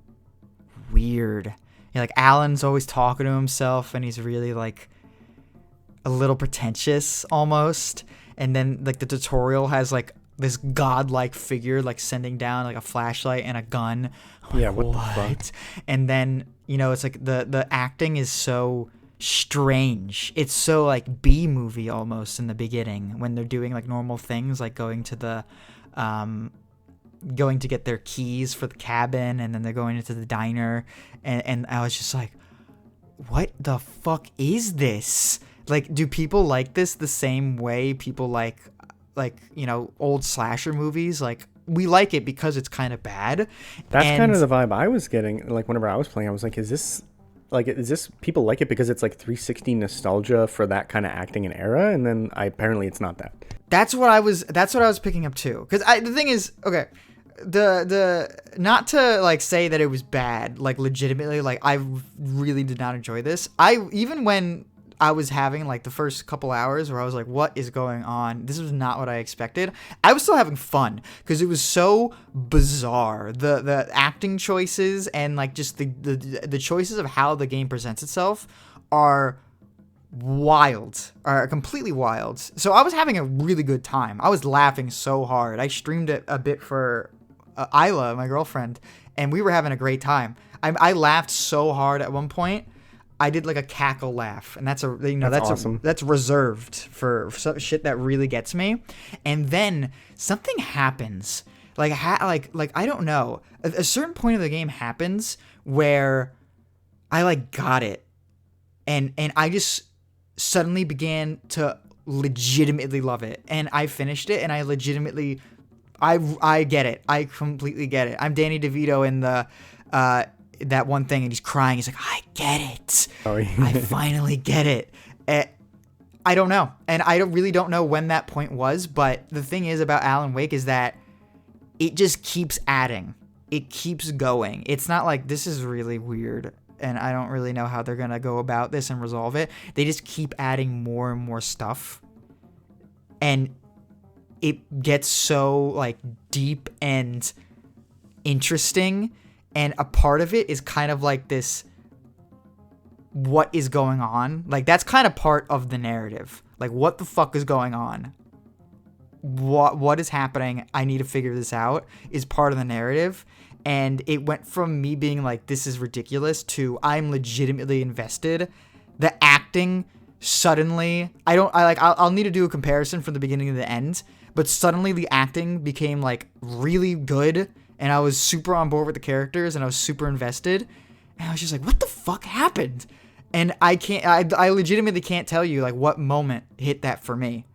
weird. Like Alan's always talking to himself, and he's really like a little pretentious almost. And then like the tutorial has like this godlike figure like sending down like a flashlight and a gun. Yeah, what the fuck? And then it's like the acting is so strange. It's so like B movie almost in the beginning when they're doing like normal things like going to get their keys for the cabin, and then they're going into the diner, and I was just like, what the fuck is this? Like, do people like this the same way people like old slasher movies? Like, we like it because it's kind of bad. That's kind of the vibe I was getting. Like, whenever I was playing, I was like, is this people like it because it's like 360 nostalgia for that kind of acting and era? And then apparently it's not that. That's what I was picking up too. Because the thing is, okay, the not to like say that it was bad, like legitimately, like I really did not enjoy this. Even when I was having like the first couple hours where I was like, what is going on? This was not what I expected. I was still having fun because it was so bizarre. The acting choices and like just the choices of how the game presents itself are completely wild. So I was having a really good time. I was laughing so hard. I streamed it a bit for Isla, my girlfriend, and we were having a great time. I laughed so hard at one point. I did like a cackle laugh, and that's awesome. That's reserved for shit that really gets me. And then something happens, like I don't know. A certain point of the game happens where I like got it, and I just suddenly began to legitimately love it, and I finished it, and I legitimately, I get it. I completely get it. I'm Danny DeVito in the that one thing, and he's crying. He's like, I get it. Oh, yeah. I finally get it. I don't know. And I really don't know when that point was, but the thing is about Alan Wake is that it just keeps adding. It keeps going. It's not like this is really weird, and I don't really know how they're going to go about this and resolve it. They just keep adding more and more stuff. And it gets so like deep and interesting. And a part of it is kind of like this, what is going on? Like, that's kind of part of the narrative. Like, what the fuck is going on? What is happening? I need to figure this out is part of the narrative. And it went from me being like, this is ridiculous, to I'm legitimately invested. The acting suddenly, I'll need to do a comparison from the beginning to the end, but suddenly the acting became like really good. And I was super on board with the characters, and I was super invested. And I was just like, what the fuck happened? And I legitimately can't tell you like what moment hit that for me.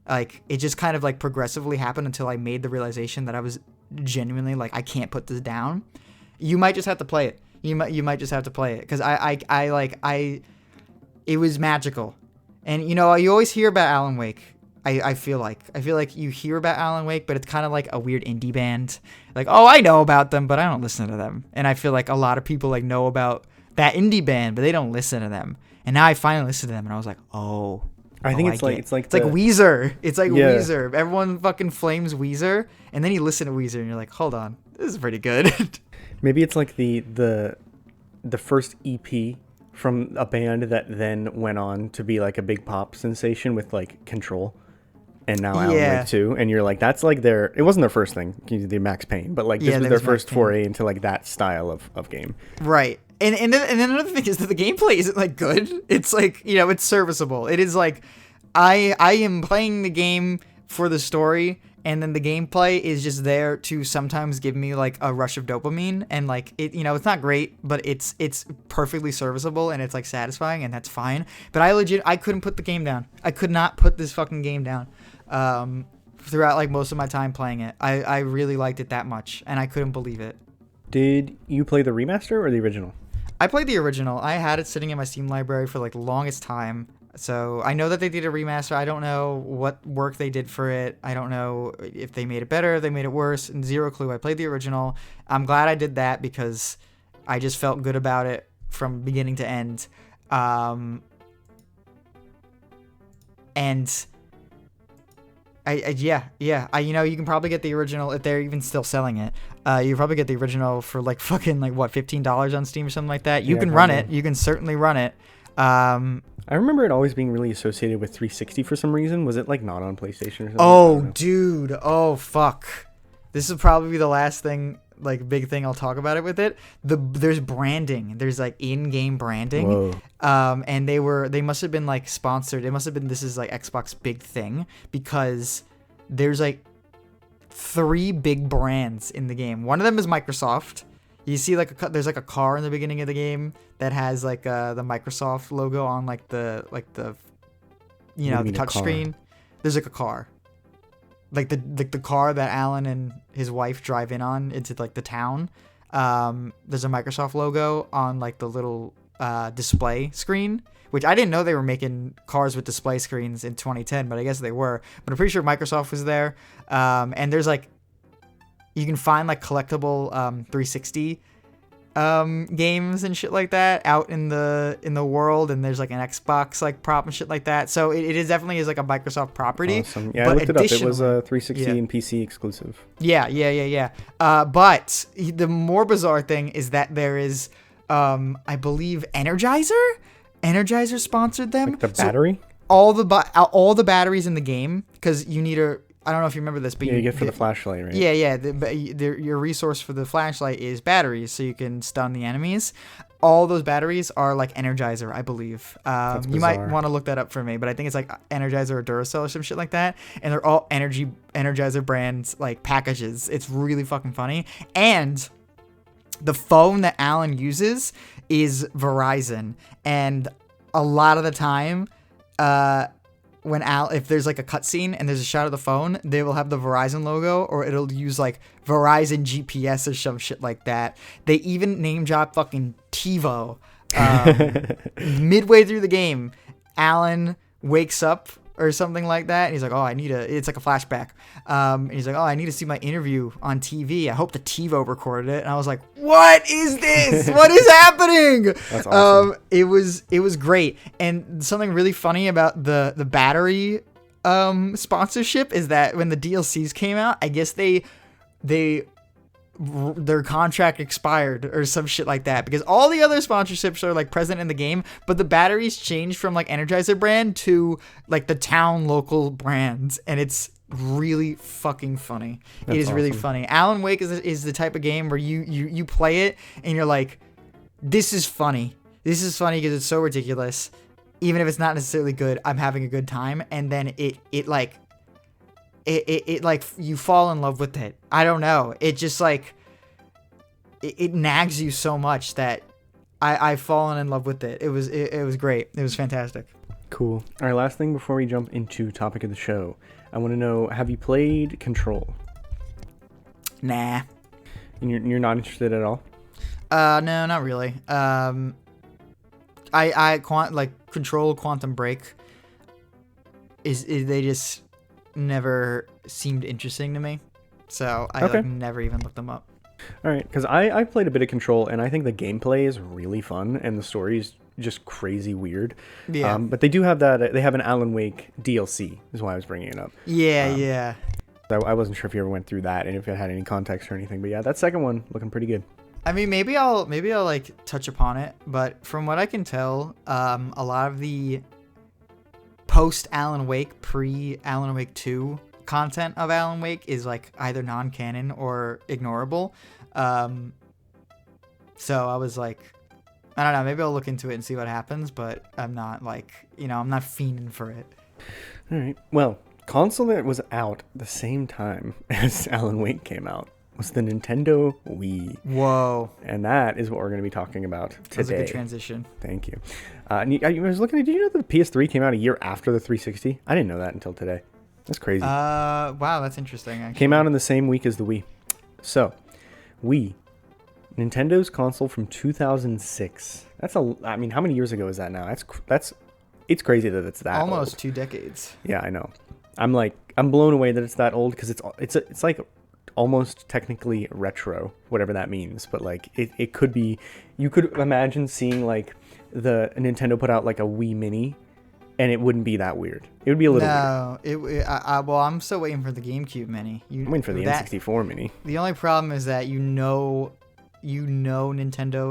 Like, it just kind of like progressively happened until I made the realization that I was genuinely like, I can't put this down. You might just have to play it. You might just have to play it. Because it was magical. And you always hear about Alan Wake. I feel like you hear about Alan Wake, but it's kind of like a weird indie band. Like, oh, I know about them, but I don't listen to them. And I feel like a lot of people like know about that indie band, but they don't listen to them. And now I finally listened to them, and I was like, oh. I think it's like Weezer. It's like Weezer. Everyone fucking flames Weezer, and then you listen to Weezer, and you're like, hold on, this is pretty good. Maybe it's like the first EP from a band that then went on to be like a big pop sensation with like Control. And now Alan Wake 2, and you're like, that's like it wasn't their first thing, the Max Payne, but like this was their first foray into like that style of game. Right. And then another thing is that the gameplay isn't like good. It's like, it's serviceable. It is like, I am playing the game for the story, and then the gameplay is just there to sometimes give me like a rush of dopamine, and like it, it's not great, but it's perfectly serviceable, and it's like satisfying, and that's fine. But I couldn't put the game down. I could not put this fucking game down. Throughout like most of my time playing it. I really liked it that much, and I couldn't believe it. Did you play the remaster or the original? I played the original. I had it sitting in my Steam library for like the longest time. So I know that they did a remaster. I don't know what work they did for it. I don't know if they made it better, if they made it worse. Zero clue. I played the original. I'm glad I did that because I just felt good about it from beginning to end. And Yeah. You can probably get the original if they're even still selling it. You probably get the original for like fucking like what, $15 on Steam or something like that. You can run it. You can certainly run it. I remember it always being really associated with 360 for some reason. Was it like not on PlayStation or something? Oh, dude. Oh, fuck. This will probably be the last thing, like big thing I'll talk about it with it. There's branding. There's like in-game branding. Whoa. And they must have been like sponsored. It must have been, this is like Xbox big thing, because there's like 3 big brands in the game. One of them is Microsoft. You see like there's like a car in the beginning of the game that has like the Microsoft logo on like the the touch screen. There's like a car. Like the car that Alan and his wife drive in on into like the town. There's a Microsoft logo on like the little display screen, which I didn't know they were making cars with display screens in 2010, but I guess they were. But I'm pretty sure Microsoft was there. And there's like, you can find like collectible 360 games and shit like that out in the world, and there's like an Xbox like prop and shit like that. So it is definitely is like a Microsoft property. Awesome. Yeah, I looked it up. It was a 360 and PC exclusive. Yeah. But the more bizarre thing is that there is, I believe, Energizer sponsored them. Like the battery? So all the batteries in the game, because you need I don't know if you remember this, but you get for the flashlight, right? Yeah. Your resource for the flashlight is batteries, so you can stun the enemies. All those batteries are like Energizer, I believe. You might want to look that up for me, but I think it's like Energizer or Duracell or some shit like that. And they're all Energizer brands like packages. It's really fucking funny. And the phone that Alan uses is Verizon, and a lot of the time, if there's like a cutscene and there's a shot of the phone, they will have the Verizon logo, or it'll use like Verizon GPS or some shit like that. They even name drop fucking TiVo. Midway through the game, Alan wakes up or something like that, and he's like, it's like a flashback. And he's like, I need to see my interview on TV. I hope the TiVo recorded it. And I was like, what is this? What is happening? That's awesome. It was great. And something really funny about the battery sponsorship is that when the DLCs came out, I guess their contract expired or some shit like that, because all the other sponsorships are like present in the game, but the batteries changed from like Energizer brand to like the town local brands, and it's really fucking funny. It is awesome. Really funny. Alan Wake is the type of game where you play it and you're like, this is funny because it's so ridiculous. Even if it's not necessarily good, I'm having a good time. And then it you fall in love with it. I don't know. It just like it nags you so much that I've fallen in love with it. It was great. It was fantastic. Cool. All right, last thing before we jump into topic of the show, I want to know: have you played Control? Nah. And you're not interested at all? No, not really. Control, Quantum Break they just never seemed interesting to me, so I never even looked them up. All right, because I played a bit of Control, and I think the gameplay is really fun, and the story is just crazy weird. Yeah. But they do have that. They have an Alan Wake DLC, is why I was bringing it up. Yeah. I wasn't sure if you ever went through that, and if it had any context or anything. But yeah, that second one looking pretty good. I mean, maybe I'll like touch upon it, but from what I can tell, a lot of the post Alan Wake, pre Alan Wake 2 content of Alan Wake is like either non-canon or ignorable. So I was like, I don't know, maybe I'll look into it and see what happens, but I'm not like, I'm not fiending for it. All right. Well, console that was out the same time as Alan Wake came out was the Nintendo Wii. Whoa. And that is what we're going to be talking about today. That was a good transition. Thank you. I was looking at, did you know that the PS3 came out a year after the 360? I didn't know that until today. That's crazy. Wow, that's interesting, actually. Came out in the same week as the Wii. So, Wii, Nintendo's console from 2006. I mean, how many years ago is that now? It's crazy that it's that almost old. 2 decades. Yeah, I know. I'm blown away that it's that old, because it's like almost technically retro, whatever that means. But like it could be, you could imagine seeing like the Nintendo put out like a Wii Mini and it wouldn't be that weird. It would be a little weird. No, well, I'm still waiting for the GameCube Mini. I'm waiting for the N64 Mini. The only problem is that Nintendo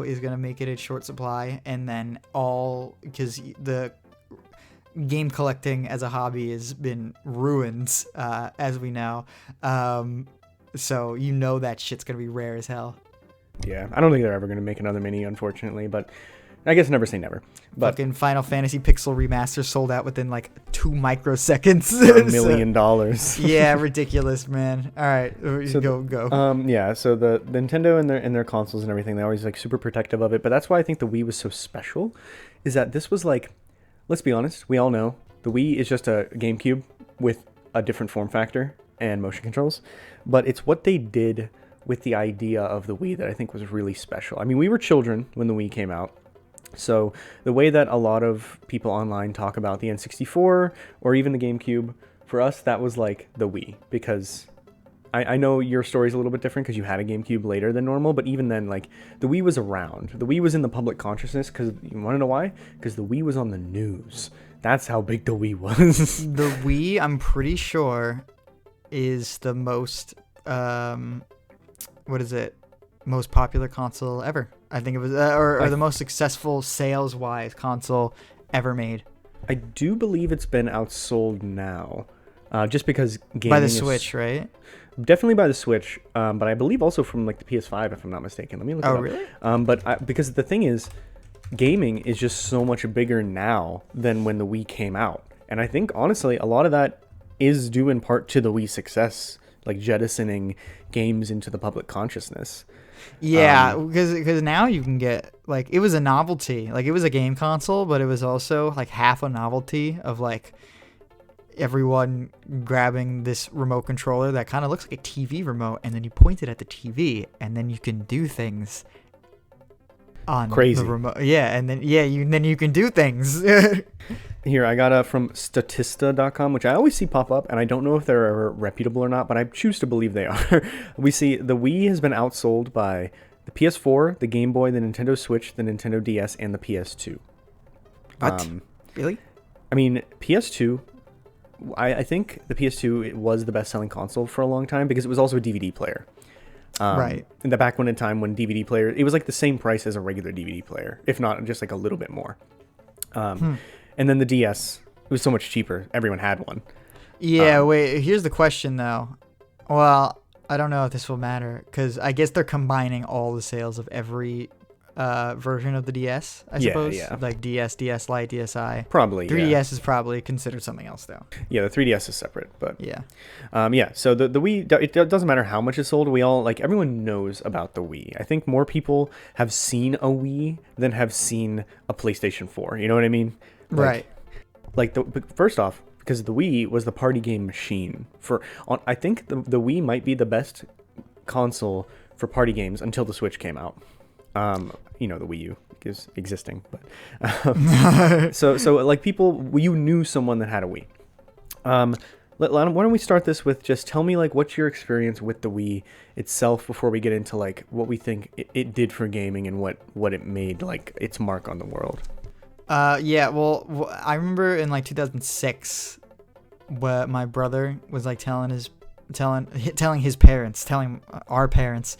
is gonna make it in short supply, and then because the game collecting as a hobby has been ruined, as we know. So that shit's gonna be rare as hell. Yeah, I don't think they're ever gonna make another Mini, unfortunately, but I guess never say never. But fucking Final Fantasy Pixel Remaster sold out within like 2 microseconds. $1 million. Yeah, ridiculous, man. All right, so go. Yeah, so the Nintendo and their consoles and everything, they're always like super protective of it. But that's why I think the Wii was so special, is that this was like, let's be honest, we all know the Wii is just a GameCube with a different form factor and motion controls. But it's what they did with the idea of the Wii that I think was really special. I mean, we were children when the Wii came out. So the way that a lot of people online talk about the N64 or even the GameCube, for us, that was like the Wii. Because I know your story's a little bit different because you had a GameCube later than normal, but even then, like, the Wii was around. The Wii was in the public consciousness because, you want to know why? Because the Wii was on the news. That's how big the Wii was. The Wii, I'm pretty sure, is the most, most popular console ever. I think it was, or the most successful sales-wise console ever made. I do believe it's been outsold now, just because gaming by the Switch, right? Definitely by the Switch, but I believe also from like the PS5, if I'm not mistaken. Let me look it up. Oh, really? Because the thing is, gaming is just so much bigger now than when the Wii came out, and I think honestly, a lot of that is due in part to the Wii's success, like jettisoning games into the public consciousness. Yeah, because now you can get, like, it was a novelty. Like, it was a game console, but it was also, like, half a novelty of, like, everyone grabbing this remote controller that kind of looks like a TV remote, and then you point it at the TV, and then you can do things on the remote. Yeah, and then, you can do things. Here, I got from Statista.com, which I always see pop up, and I don't know if they're ever reputable or not, but I choose to believe they are. We see the Wii has been outsold by the PS4, the Game Boy, the Nintendo Switch, the Nintendo DS, and the PS2. What? Really? I mean, PS2, I think the PS2 was the best-selling console for a long time because it was also a DVD player. Right. In the back in time when DVD player, it was like the same price as a regular DVD player, if not just like a little bit more. And then the DS, it was so much cheaper. Everyone had one. Yeah, wait, here's the question, though. Well, I don't know if this will matter, because I guess they're combining all the sales of every version of the DS, I suppose. Yeah. Like DS, DS Lite, DSi. Probably, 3DS is probably considered something else, though. Yeah, the 3DS is separate, but... Yeah. So the Wii, it doesn't matter how much it's sold. We all, like, everyone knows about the Wii. I think more people have seen a Wii than have seen a PlayStation 4. You know what I mean? Right. First off, because the Wii was the party game machine I think the Wii might be the best console for party games until the Switch came out. The Wii U is existing, but so like people, you knew someone that had a Wii. Why don't we start this with just tell me, like, what's your experience with the Wii itself before we get into like what we think it did for gaming and what it made, like, its mark on the world. Well, I remember in like 2006, where my brother was like telling our parents,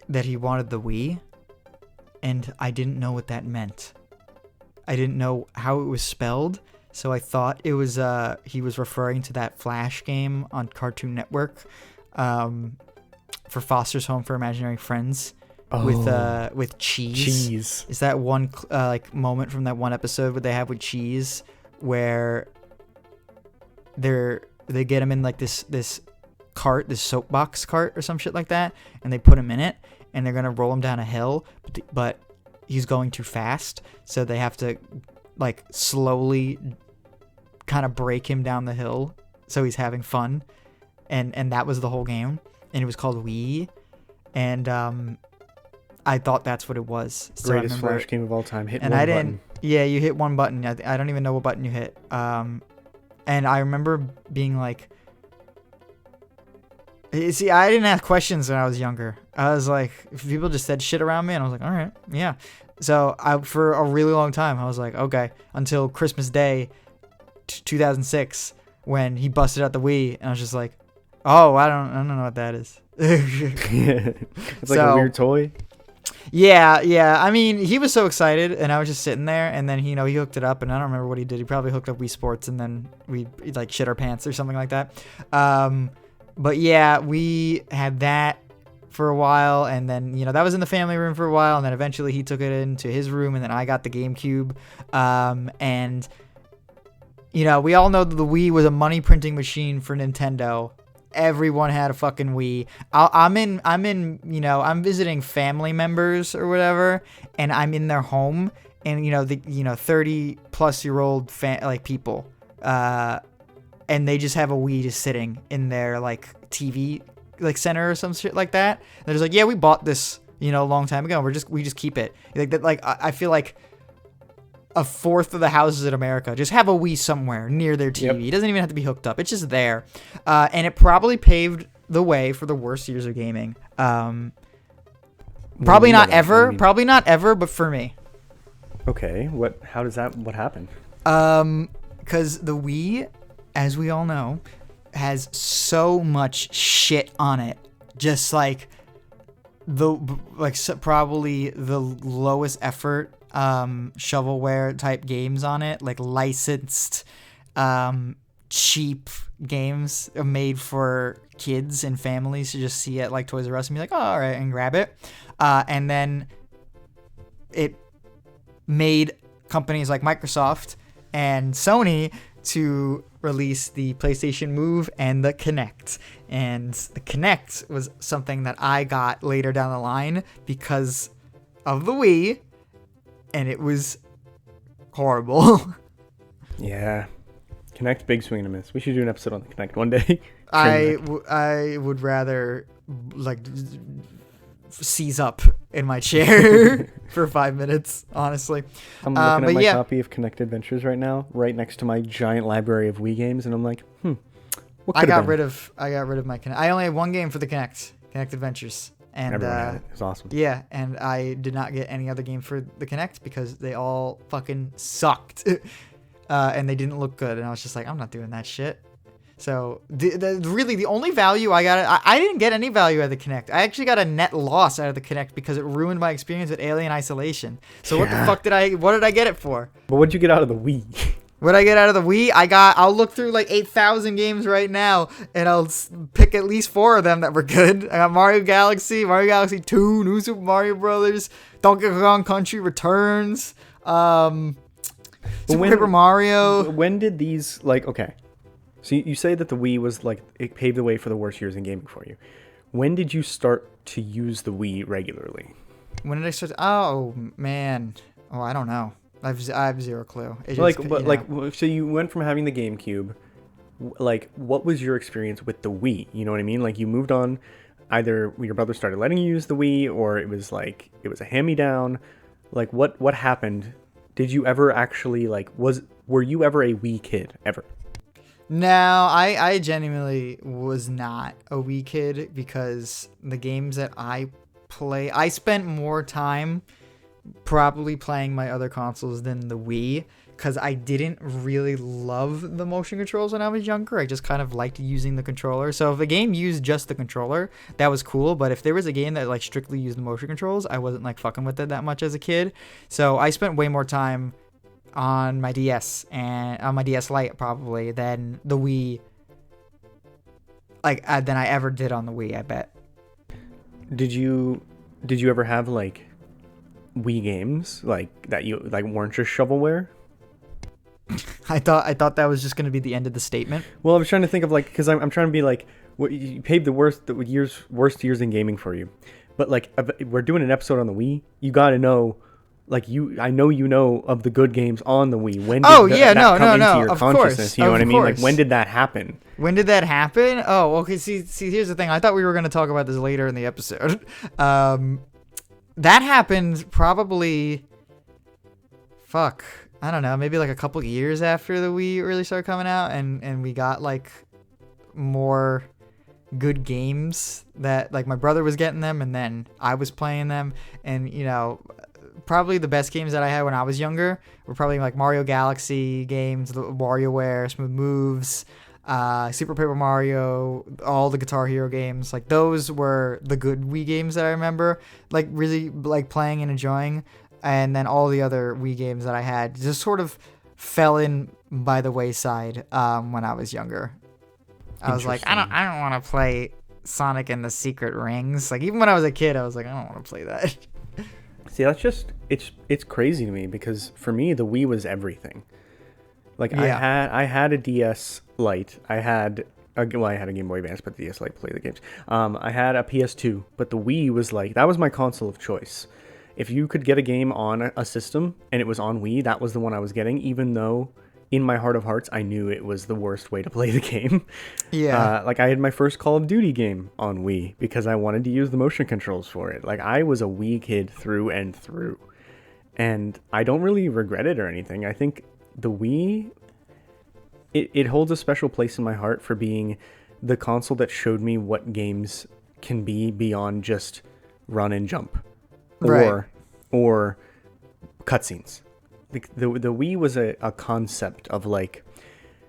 that he wanted the Wii, and I didn't know what that meant. I didn't know how it was spelled, so I thought it was he was referring to that Flash game on Cartoon Network, for Foster's Home for Imaginary Friends. With cheese. Is that one like moment from that one episode where they have with cheese, where they get him in like this cart, this soapbox cart or some shit like that, and they put him in it, and they're gonna roll him down a hill, but he's going too fast, so they have to like slowly kind of break him down the hill, so he's having fun, and that was the whole game, and it was called Wii, and I thought that's what it was. So Greatest Flash game of all time. Hit and one I button. didn't. Yeah, you hit one button. I don't even know what button you hit. And I remember being like, see, I didn't ask questions when I was younger. I was like, if people just said shit around me, and I was like, all right, yeah. So for a really long time, I was like, okay, until Christmas Day, 2006, when he busted out the Wii, and I was just like, oh, I don't know what that is. It's like a weird toy. Yeah. I mean, he was so excited, and I was just sitting there, and then he hooked it up, and I don't remember what he did. He probably hooked up Wii Sports, and then we like shit our pants or something like that. But yeah, we had that for a while, and then that was in the family room for a while, and then eventually he took it into his room, and then I got the GameCube, and we all know that the Wii was a money printing machine for Nintendo. Everyone had a fucking Wii. I'm visiting family members or whatever, and I'm in their home, and 30 plus year old people, and they just have a Wii just sitting in their like TV like center or some shit like that. And they're just like, yeah, we bought this a long time ago. We just keep it like that. Like I feel like a fourth of the houses in America just have a Wii somewhere near their TV. Yep. It doesn't even have to be hooked up. It's just there. And it probably paved the way for the worst years of gaming. Probably not ever, but for me. Okay. What happened? Because the Wii, as we all know, has so much shit on it. Just like probably the lowest effort shovelware type games on it, like licensed cheap games made for kids and families to just see at like Toys R Us and be like, oh, all right, and grab it. And then it made companies like Microsoft and Sony to release the PlayStation Move and the Kinect. And the Kinect was something that I got later down the line because of the Wii, and it was horrible. Yeah. Kinect, big swing and a miss. We should do an episode on the Kinect one day. I would rather like seize up in my chair for 5 minutes, honestly. I'm looking at my copy of Kinect Adventures right now, right next to my giant library of Wii games, and I'm like, what could I got rid of my Kinect. I only had one game for the Kinect Adventures. And everyone had it. It was awesome. Yeah, and I did not get any other game for the Kinect because they all fucking sucked. And they didn't look good, and I was just like, I'm not doing that shit. So the only value I got, I didn't get any value out of the Kinect. I actually got a net loss out of the Kinect because it ruined my experience with Alien Isolation. So what the fuck what did I get it for? But what did you get out of the Wii? What I get out of the Wii, I'll look through like 8,000 games right now, and I'll pick at least 4 of them that were good. I got Mario Galaxy 2, New Super Mario Brothers, Donkey Kong Country Returns, Super Paper Mario. When did these, like, okay. So you say that the Wii was like, it paved the way for the worst years in gaming for you. When did you start to use the Wii regularly? When did I start? Oh, man. Oh, I don't know. I have zero clue. So you went from having the GameCube, like, what was your experience with the Wii? You know what I mean? Like, you moved on, either your brother started letting you use the Wii, or it was a hand-me-down. Like, what happened? Did you ever actually, like, were you ever a Wii kid, ever? No, I genuinely was not a Wii kid because the games that I spent more time probably playing my other consoles than the Wii because I didn't really love the motion controls when I was younger. I just kind of liked using the controller. So if a game used just the controller, that was cool. But if there was a game that like strictly used the motion controls, I wasn't like fucking with it that much as a kid. So I spent way more time on my DS and on my DS Lite probably than the Wii, than I ever did on the Wii, I bet. Did you ever have like Wii games like that you like weren't just shovelware? I thought that was just going to be the end of the statement. Well, I was trying to think of like, because I'm trying to be like, what you paved the worst years in gaming for you, but like we're doing an episode on the Wii. You got to know. Like I know you know of the good games on the Wii. When did that come into your consciousness? You know what I mean? Like, when did that happen? When did that happen? Oh, okay. See, here's the thing. I thought we were going to talk about this later in the episode. That happened probably, I don't know, maybe like a couple years after the Wii really started coming out, and we got like more good games that like my brother was getting them, and then I was playing them, and probably the best games that I had when I was younger were probably like Mario Galaxy games, the WarioWare, Smooth Moves, Super Paper Mario, all the Guitar Hero games. Like those were the good Wii games that I remember like really like playing and enjoying. And then all the other Wii games that I had just sort of fell in by the wayside when I was younger. I was like, I don't want to play Sonic and the Secret Rings. Like even when I was a kid, I was like, I don't want to play that. See, that's just it's crazy to me because for me the Wii was everything. Like Yeah. I had a DS Lite. I had a Game Boy Advance, but the DS Lite played the games. I had a PS2, but the Wii was like that was my console of choice. If you could get a game on a system and it was on Wii, that was the one I was getting, even though in my heart of hearts, I knew it was the worst way to play the game. Yeah. Like I had my first Call of Duty game on Wii because I wanted to use the motion controls for it. Like I was a Wii kid through and through. And I don't really regret it or anything. I think the Wii, it holds a special place in my heart for being the console that showed me what games can be beyond just run and jump Right. or cutscenes. The Wii was a concept of like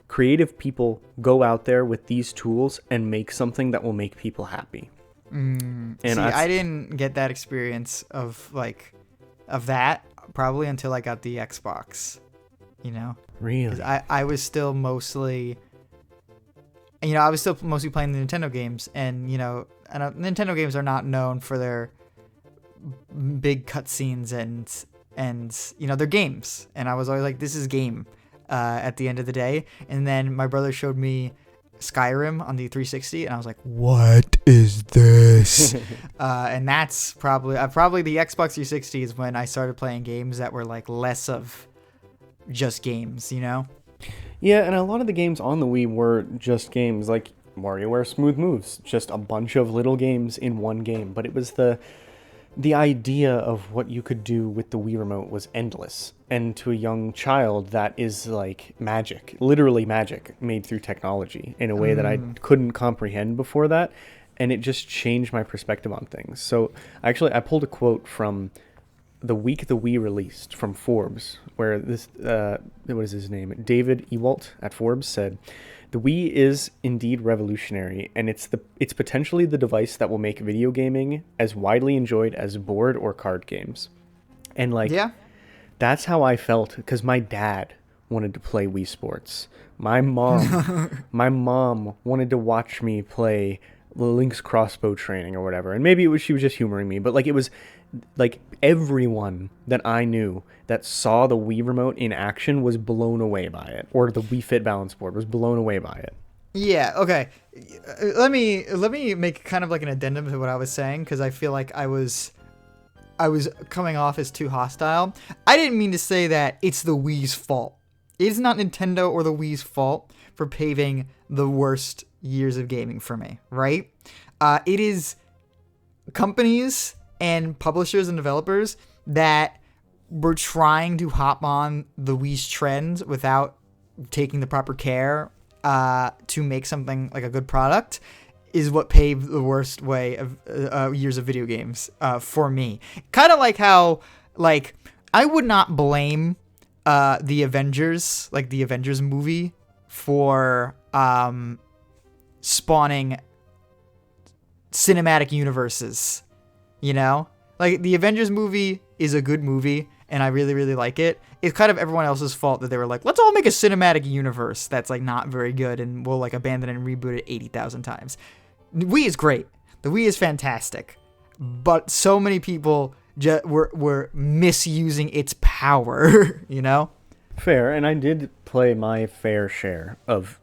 creative people go out there with these tools and make something that will make people happy. See, And I didn't get that experience of that probably until I got the Xbox, you know? really, 'Cause I was still mostly, I was still mostly playing the Nintendo games, and, Nintendo games are not known for their big cutscenes and they're games. And I was always like, this is game at the end of the day. And then my brother showed me Skyrim on the 360, and I was like, what is this? And that's probably the Xbox 360 is when I started playing games that were like less of just games, yeah. And a lot of the games on the Wii were just games, like WarioWare Smooth Moves, just a bunch of little games in one game. But it was the idea of what you could do with the Wii remote was endless. And to a young child, that is like magic, literally magic made through technology in a way that I couldn't comprehend before that. And it just changed my perspective on things. So I pulled a quote from the week the Wii released from Forbes, where this, what is his name? David Ewalt at Forbes said, "The Wii is indeed revolutionary, and it's potentially the device that will make video gaming as widely enjoyed as board or card games." And like, Yeah. that's how I felt because my dad wanted to play Wii Sports. My mom wanted to watch me play Link's crossbow training or whatever. And maybe she was just humoring me, but like it was like everyone that I knew that saw the Wii remote in action was blown away by it, or the Wii Fit balance board was blown away by it. Yeah, okay. Let me make kind of like an addendum to what I was saying, because I feel like I was coming off as too hostile. I didn't mean to say that it's the Wii's fault. It's not Nintendo or the Wii's fault for paving the worst years of gaming for me, right? It is companies and publishers and developers that were trying to hop on the Wii's trends without taking the proper care to make something like a good product is what paved the worst way of years of video games for me. Kind of like how, like, I would not blame the Avengers, like the Avengers movie, for spawning cinematic universes, Like, the Avengers movie is a good movie, and I really, really like it. It's kind of everyone else's fault that they were like, let's all make a cinematic universe that's, like, not very good, and we'll, like, abandon it and reboot it 80,000 times. The Wii is great. The Wii is fantastic. But so many people were misusing its power, Fair, and I did play my fair share of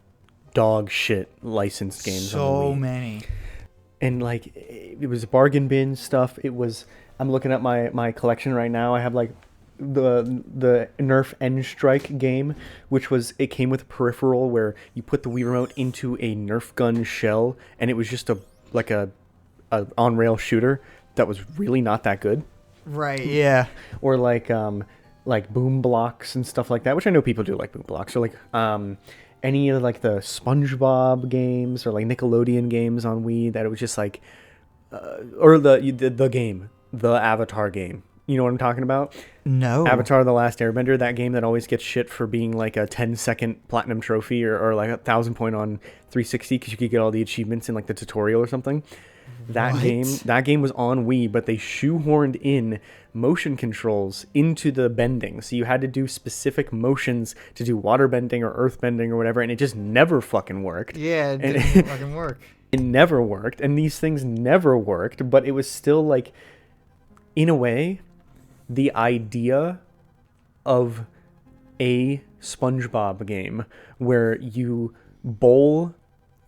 dog shit licensed games on the Wii. So many. And like it was bargain bin stuff. I'm looking at my collection right now. I have like the Nerf N Strike game, it came with a peripheral where you put the Wii remote into a Nerf gun shell, and it was just a on rail shooter that was really not that good. Right. Yeah. Or like boom blocks and stuff like that, which I know people do like boom blocks. Or like any of like the SpongeBob games or like Nickelodeon games on Wii that it was just like or the game, the Avatar game, You know what I'm talking about? No. Avatar: The Last Airbender, that game that always gets shit for being like a 10-second platinum trophy or like 1,000 point on 360 because you could get all the achievements in like the tutorial or something. That game was on Wii, but they shoehorned in motion controls into the bending. So you had to do specific motions to do water bending or earth bending or whatever, and it just never fucking worked. Yeah, it didn't fucking work. It never worked, and these things never worked, but it was still like, in a way, the idea of a SpongeBob game where you bowl.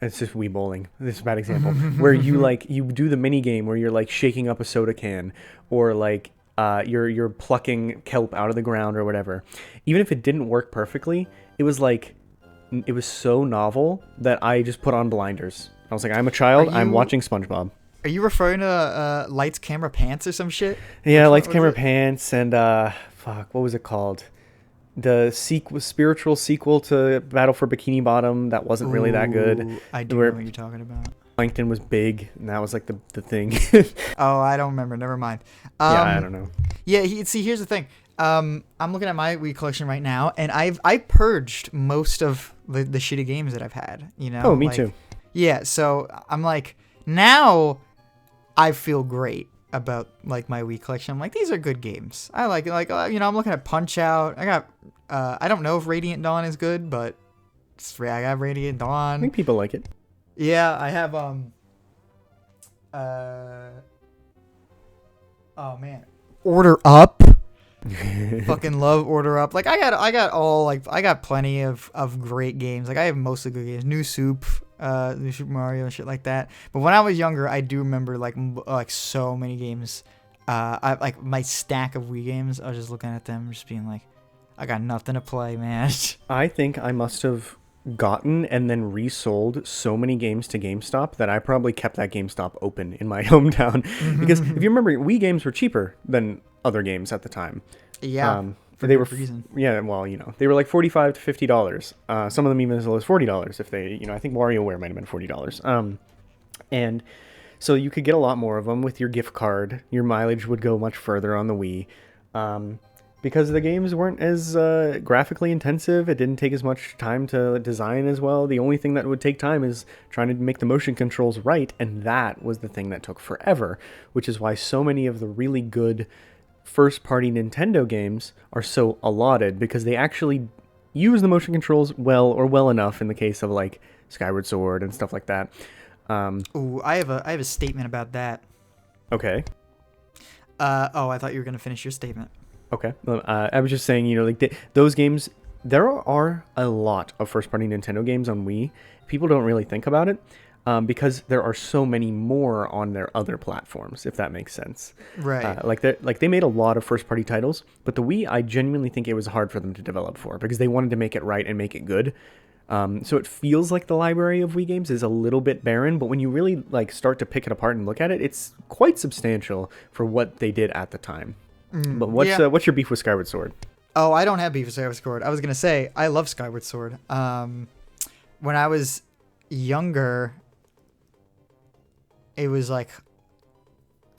It's just Wii bowling. This is a bad example. Where you do the mini game where you're like shaking up a soda can, or like you're plucking kelp out of the ground or whatever. Even if it didn't work perfectly, it was so novel that I just put on blinders. I was like, I'm a child. I'm watching SpongeBob. Are you referring to Lights, Camera, Pants or some shit? Yeah, Lights, Camera, Pants, and what was it called? The spiritual sequel to Battle for Bikini Bottom that wasn't really that good. I do know what you're talking about. Plankton was big, and that was like the thing. Oh, I don't remember. Never mind. Yeah, I don't know. Yeah, here's the thing. I'm looking at my Wii collection right now, and I purged most of the shitty games that I've had. You know. Oh, me too. Yeah, so I'm like, now I feel great about like my Wii collection. I'm like, these are good games. I like it. Like, I'm looking at Punch Out. I got I don't know if Radiant Dawn is good, but I got Radiant Dawn. I think people like it. Yeah, I have oh man, Order Up. Fucking love Order Up. Like I got plenty of great games. Like I have mostly good games. New Super Mario and shit like that. But when I was younger, I do remember like so many games. I like my stack of Wii games. I was just looking at them, just being like, I got nothing to play, man. I think I must have gotten and then resold so many games to GameStop that I probably kept that GameStop open in my hometown. Because if you remember, Wii games were cheaper than other games at the time. Yeah. They were yeah, well, they were like $45 to $50. Some of them even as low as $40 if they, I think WarioWare might have been $40. And so you could get a lot more of them with your gift card. Your mileage would go much further on the Wii. Because the games weren't as graphically intensive. It didn't take as much time to design as well. The only thing that would take time is trying to make the motion controls right, and that was the thing that took forever, which is why so many of the really good first-party Nintendo games are so allotted, because they actually use the motion controls well enough in the case of like Skyward Sword and stuff like that. Ooh, I have a statement about that. Okay. I thought you were gonna finish your statement. Okay. I was just saying, those games, there are a lot of first-party Nintendo games on Wii. People don't really think about it because there are so many more on their other platforms, if that makes sense. Right. Like they made a lot of first-party titles, but the Wii, I genuinely think it was hard for them to develop for because they wanted to make it right and make it good. So it feels like the library of Wii games is a little bit barren, but when you really start to pick it apart and look at it, it's quite substantial for what they did at the time. But what's your beef with Skyward Sword? Oh, I don't have beef with Skyward Sword. I was gonna say I love Skyward Sword. When I was younger, it was like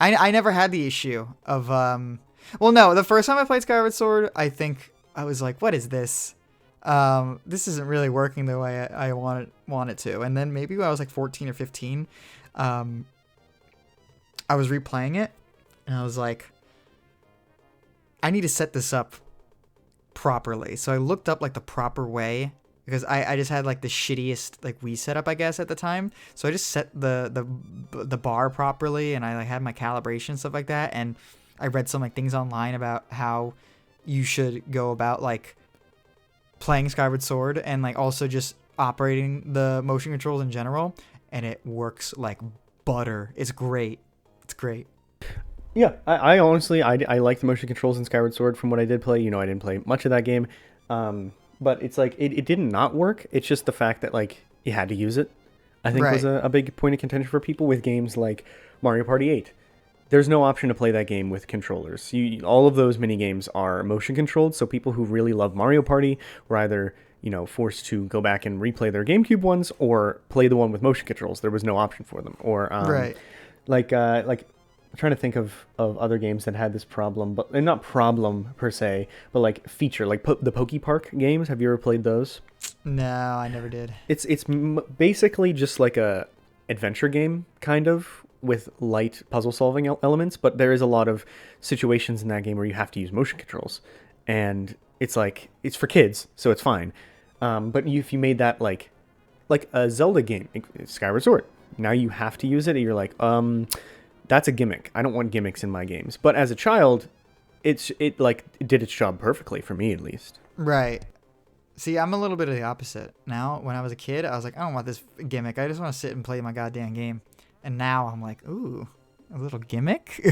I never had the issue of well, no, the first time I played Skyward Sword, I think I was like, what is this? This isn't really working the way I want it to. And then maybe when I was like 14 or 15, I was replaying it, and I was like, I need to set this up properly. So I looked up like the proper way, because I just had like the shittiest like Wii setup, I guess, at the time. So I just set the bar properly, and I like had my calibration, stuff like that. And I read some like things online about how you should go about like playing Skyward Sword and like also just operating the motion controls in general, and it works like butter. It's great. It's great. Yeah, I honestly, I like the motion controls in Skyward Sword from what I did play. I didn't play much of that game, but it's like, it did not work. It's just the fact that like you had to use it, I think was a big point of contention for people with games like Mario Party 8. There's no option to play that game with controllers. All of those mini games are motion controlled, so people who really love Mario Party were either forced to go back and replay their GameCube ones or play the one with motion controls. There was no option for them. Or like trying to think of other games that had this problem, but and not problem per se, but like feature, like the Poke Park games. Have you ever played those? No, I never did. It's basically just like a adventure game, kind of, with light puzzle solving elements, but there is a lot of situations in that game where you have to use motion controls, and it's like it's for kids, so it's fine. But if you made that like a Zelda game, Skyward Sword, now you have to use it, and you're like, that's a gimmick. I don't want gimmicks in my games. But as a child, it did its job perfectly for me, at least. Right. See, I'm a little bit of the opposite. Now, when I was a kid, I was like, I don't want this gimmick. I just want to sit and play my goddamn game. And now I'm like, ooh, a little gimmick?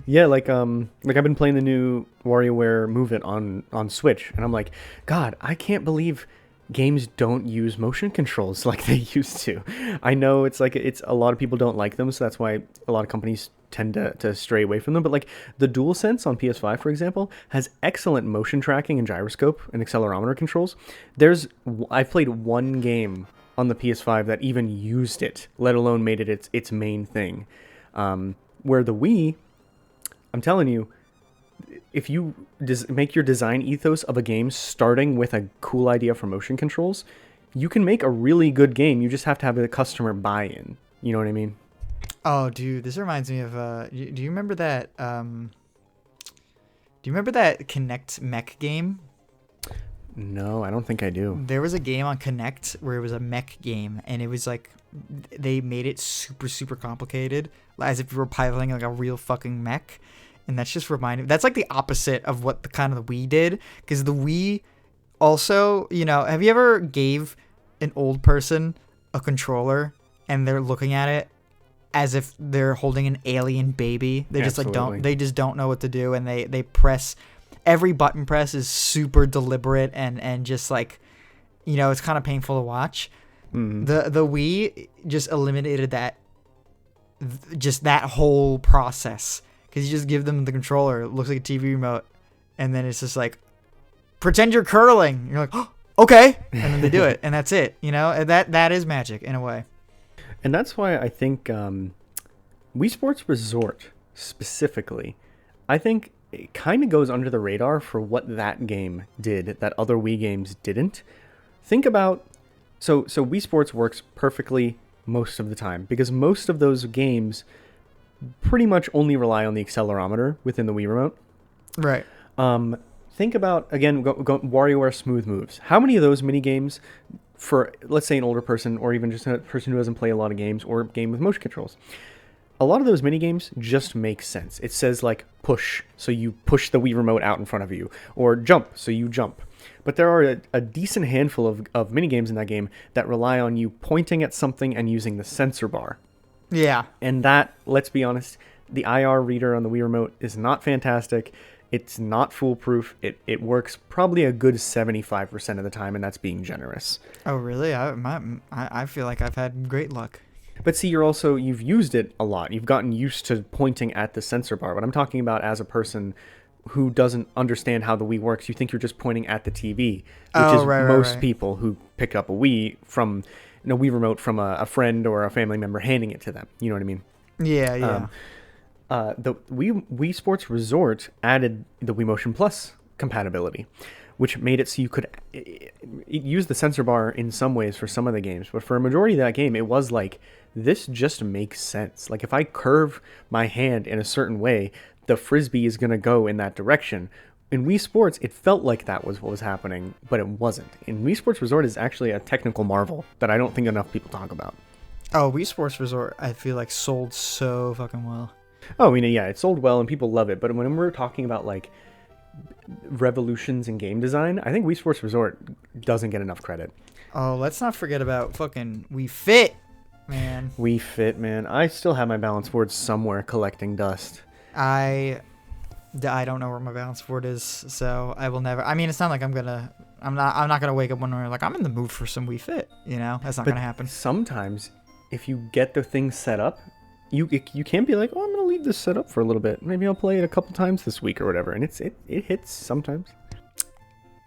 Yeah, like I've been playing the new WarioWare Move It on Switch, and I'm like, God, I can't believe games don't use motion controls like they used to. I know it's a lot of people don't like them, so that's why a lot of companies tend to stray away from them. But like the DualSense on PS5, for example, has excellent motion tracking and gyroscope and accelerometer controls. I've played one game on the PS5 that even used it, let alone made it its main thing. Where the Wii, I'm telling you, if you make your design ethos of a game starting with a cool idea for motion controls, you can make a really good game. You just have to have the customer buy-in. You know what I mean? Oh, dude, this reminds me of. Do you remember that? Do you remember that Kinect mech game? No, I don't think I do. There was a game on Kinect where it was a mech game, and it was like they made it super, super complicated, as if you were piloting like a real fucking mech. And that's just reminding. That's like the opposite of what the kind of the Wii did, because the Wii also, have you ever gave an old person a controller and they're looking at it as if they're holding an alien baby? They just don't know what to do, and they press. Every button press is super deliberate and just like, it's kind of painful to watch. Mm. The Wii just eliminated that whole process, because you just give them the controller. It looks like a TV remote, and then it's just like, pretend you're curling. And you're like, oh, okay, and then they do it, and that's it. And that is magic in a way. And that's why I think Wii Sports Resort specifically, I think it kind of goes under the radar for what that game did that other Wii games didn't. Think about, so Wii Sports works perfectly most of the time, because most of those games pretty much only rely on the accelerometer within the Wii remote. Right. Think about, again, WarioWare Smooth Moves. How many of those mini games for, let's say, an older person, or even just a person who doesn't play a lot of games or game with motion controls? A lot of those mini games just make sense. It says like push, so you push the Wii remote out in front of you, or jump, so you jump. But there are a decent handful of mini games in that game that rely on you pointing at something and using the sensor bar. Yeah. And that, let's be honest, the IR reader on the Wii remote is not fantastic. It's not foolproof. It works probably a good 75% of the time, and that's being generous. Oh, really? I feel like I've had great luck. But see, you've used it a lot. You've gotten used to pointing at the sensor bar. But I'm talking about as a person who doesn't understand how the Wii works. You think you're just pointing at the TV, which is most people who pick up a Wii from a Wii remote from a friend or a family member handing it to them. You know what I mean? Yeah, yeah. The Wii Sports Resort added the Wii Motion Plus compatibility, which made it so you could use the sensor bar in some ways for some of the games. But for a majority of that game, it was like, this just makes sense. Like, if I curve my hand in a certain way, the Frisbee is going to go in that direction. In Wii Sports, it felt like that was what was happening, but it wasn't. In Wii Sports Resort is actually a technical marvel that I don't think enough people talk about. Oh, Wii Sports Resort, I feel like sold so fucking well. Oh, I mean, yeah, it sold well and people love it. But when we're talking about like revolutions in game design, I think Wii Sports Resort doesn't get enough credit. Oh, let's not forget about fucking Wii Fit, man. Wii Fit, man. I still have my balance board somewhere collecting dust. I don't know where my balance board is, so I will never. I mean, it's not like I'm not gonna wake up one morning like I'm in the mood for some Wii Fit. That's not gonna happen. Sometimes, if you get the thing set up, you can be like, oh, I'm gonna leave this set up for a little bit. Maybe I'll play it a couple times this week or whatever, and it hits sometimes.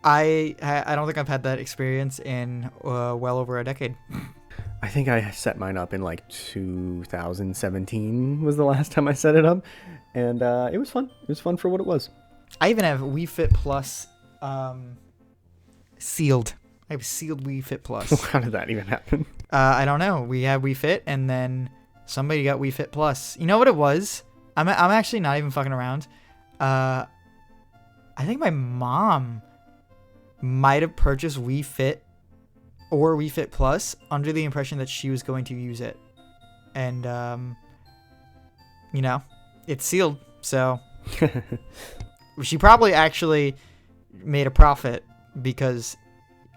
I don't think I've had that experience in well over a decade. I think I set mine up in like 2017 was the last time I set it up, and it was fun. It was fun for what it was. I even have Wii Fit Plus sealed. I have sealed Wii Fit Plus. How did that even happen? I don't know. We had Wii Fit, and then somebody got Wii Fit Plus. You know what it was? I'm actually not even fucking around. I think my mom might have purchased Wii Fit or Wii Fit Plus under the impression that she was going to use it. And, it's sealed. So she probably actually made a profit because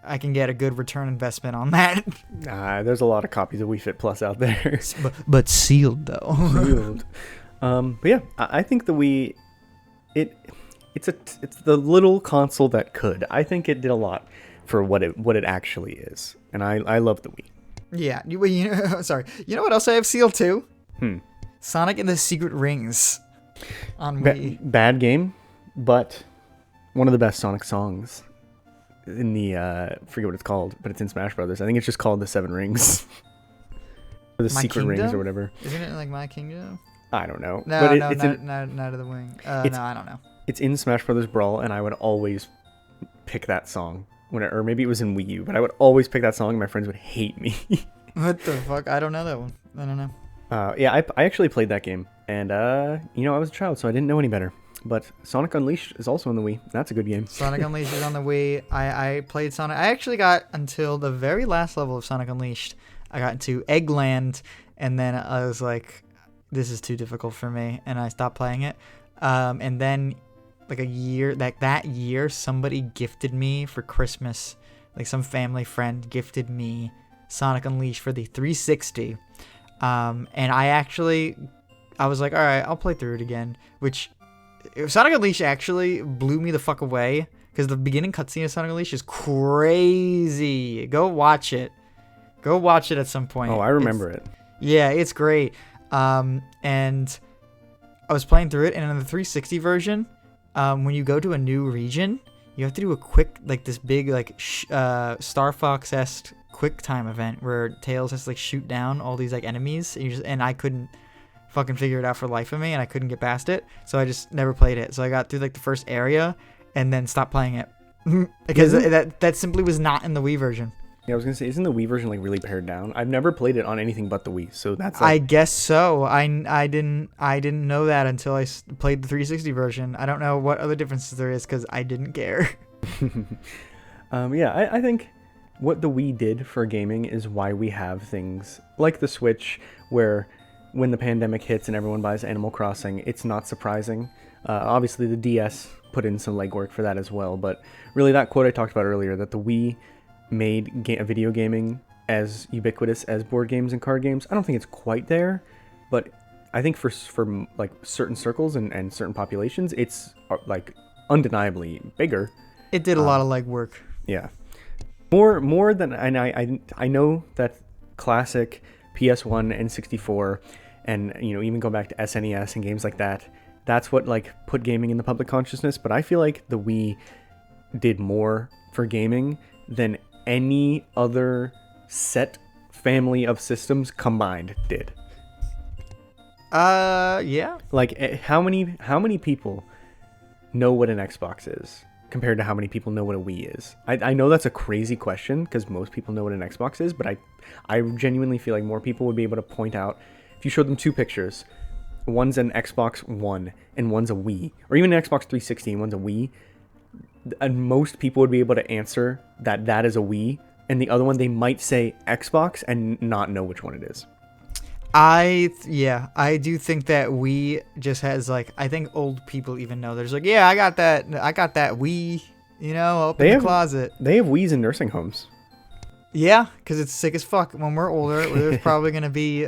I can get a good return investment on that. There's a lot of copies of Wii Fit Plus out there. but sealed, though. Sealed. But yeah, I think the Wii, it's the little console that could. I think it did a lot for what it actually is, and I love the Wii. Yeah, sorry. You know what else I have sealed too? Sonic and the Secret Rings on Wii. Bad game, but one of the best Sonic songs in the forget what it's called, but it's in Smash Brothers. I think it's just called the Seven Rings, or the My Secret Kingdom? Rings, or whatever. Isn't it like My Kingdom? I don't know. No, but not to the wing. No, I don't know. It's in Smash Brothers Brawl, and I would always pick that song. Or maybe it was in Wii U, but I would always pick that song, and my friends would hate me. What the fuck? I don't know that one. I don't know. Yeah, I actually played that game, and I was a child, so I didn't know any better. But Sonic Unleashed is also on the Wii. That's a good game. Sonic Unleashed is on the Wii. I played Sonic. I actually got until the very last level of Sonic Unleashed. I got into Eggland, and then I was like, this is too difficult for me, and I stopped playing it. And then like that year, somebody gifted me for Christmas, like some family friend gifted me Sonic Unleashed for the 360. And I was like, all right, I'll play through it again, which Sonic Unleashed actually blew me the fuck away, because the beginning cutscene of Sonic Unleashed is crazy. Go watch it at some point. Oh, I remember it. Yeah, it's great. And I was playing through it, and in the 360 version, when you go to a new region, you have to do a quick, like this big, like Star Fox-esque quick time event where Tails has to like shoot down all these like enemies, and I couldn't fucking figure it out for the life of me, and I couldn't get past it, so I just never played it. So I got through like the first area and then stopped playing it because that simply was not in the Wii version. Yeah, I was gonna say, isn't the Wii version like really pared down? I've never played it on anything but the Wii, so that's. I guess so. I didn't know that until I played the 360 version. I don't know what other differences there is because I didn't care. Yeah, I think what the Wii did for gaming is why we have things like the Switch, where when the pandemic hits and everyone buys Animal Crossing, it's not surprising. Obviously, the DS put in some legwork for that as well, but really that quote I talked about earlier, that the Wii made video gaming as ubiquitous as board games and card games. I don't think it's quite there, but I think for like certain circles and certain populations, it's like undeniably bigger. It did a lot of legwork. Yeah, more than, and I know that classic PS1 and 64, and even go back to SNES and games like that. That's what like put gaming in the public consciousness. But I feel like the Wii did more for gaming than any other set family of systems combined did. Yeah. Like how many people know what an Xbox is compared to how many people know what a Wii is? I know that's a crazy question because most people know what an Xbox is, but I genuinely feel like more people would be able to point out, if you showed them two pictures, one's an Xbox One and one's a Wii, or even an Xbox 360 and one's a Wii, and most people would be able to answer that is a Wii, and the other one they might say Xbox and not know which one it is. I do think that Wii just has like, I think old people even know. There's like, yeah, I got that Wii, up in the closet. They have Wiis in nursing homes. Yeah, because it's sick as fuck. When we're older, there's probably gonna be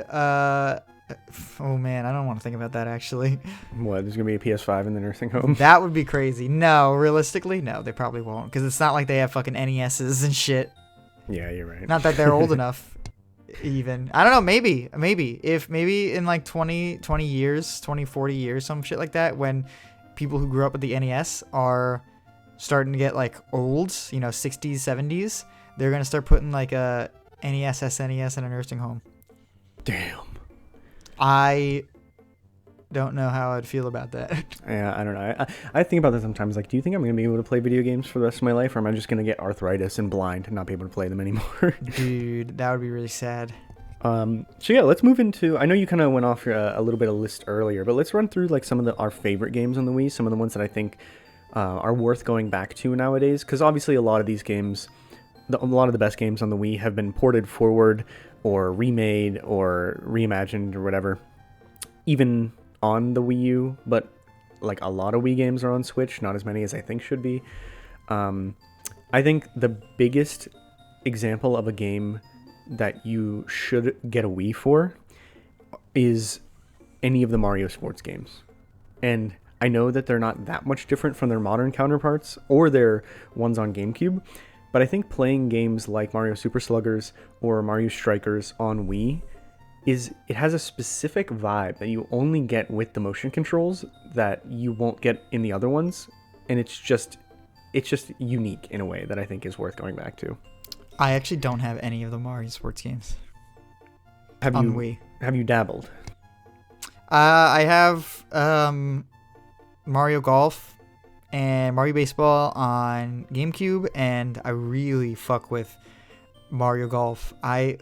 oh man, I don't want to think about that actually. What, there's gonna be a PS5 in the nursing home? That would be crazy. No, realistically, no, they probably won't, because it's not like they have fucking NESs and shit. Yeah, you're right. Not that they're old enough. Even I don't know, maybe in like 20 years, 40 years, some shit like that, when people who grew up with the NES are starting to get like old, 60s, 70s, they're gonna start putting like a NES, SNES, and a nursing home. Damn. I don't know how I'd feel about that. Yeah, I don't know. I think about that sometimes. Like, do you think I'm going to be able to play video games for the rest of my life, or am I just going to get arthritis and blind and not be able to play them anymore? Dude, that would be really sad. So yeah, let's move into. I know you kind of went off a little bit of list earlier, but let's run through like some of our favorite games on the Wii. Some of the ones that I think are worth going back to nowadays, because obviously a lot of these games, a lot of the best games on the Wii have been ported forward or remade or reimagined or whatever, even on the Wii U, but like a lot of Wii games are on Switch, not as many as I think should be. I think the biggest example of a game that you should get a Wii for is any of the Mario Sports games. And I know that they're not that much different from their modern counterparts or their ones on GameCube, but I think playing games like Mario Super Sluggers or Mario Strikers on Wii it has a specific vibe that you only get with the motion controls that you won't get in the other ones, and it's just unique in a way that I think is worth going back to. I actually don't have any of the Mario Sports games on Wii. Have you dabbled? I have Mario Golf and Mario Baseball on GameCube, and I really fuck with Mario Golf. I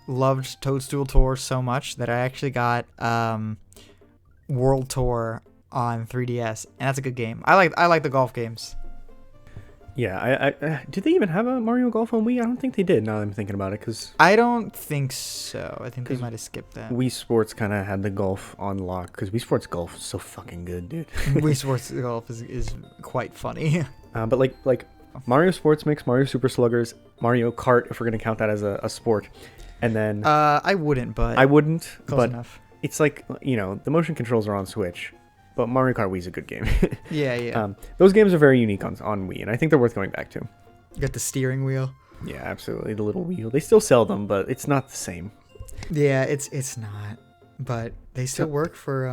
loved Toadstool Tour so much that I actually got World Tour on 3DS, and that's a good game. I like the golf games. Yeah, I did they even have a Mario Golf on Wii? I don't think they did. Now that I'm thinking about it, because I don't think so. I think they might have skipped that. Wii Sports kind of had the golf on lock, because Wii Sports Golf is so fucking good, dude. Wii Sports Golf is quite funny. But like Mario Sports Mix, Mario Super Sluggers, Mario Kart, if we're gonna count that as a sport, and then I wouldn't, but close enough. It's like, the motion controls are on Switch. But Mario Kart Wii is a good game. Yeah. Those games are very unique on Wii, and I think they're worth going back to. You got the steering wheel. Yeah, absolutely. The little wheel. They still sell them, but it's not the same. Yeah, it's not. But they still work for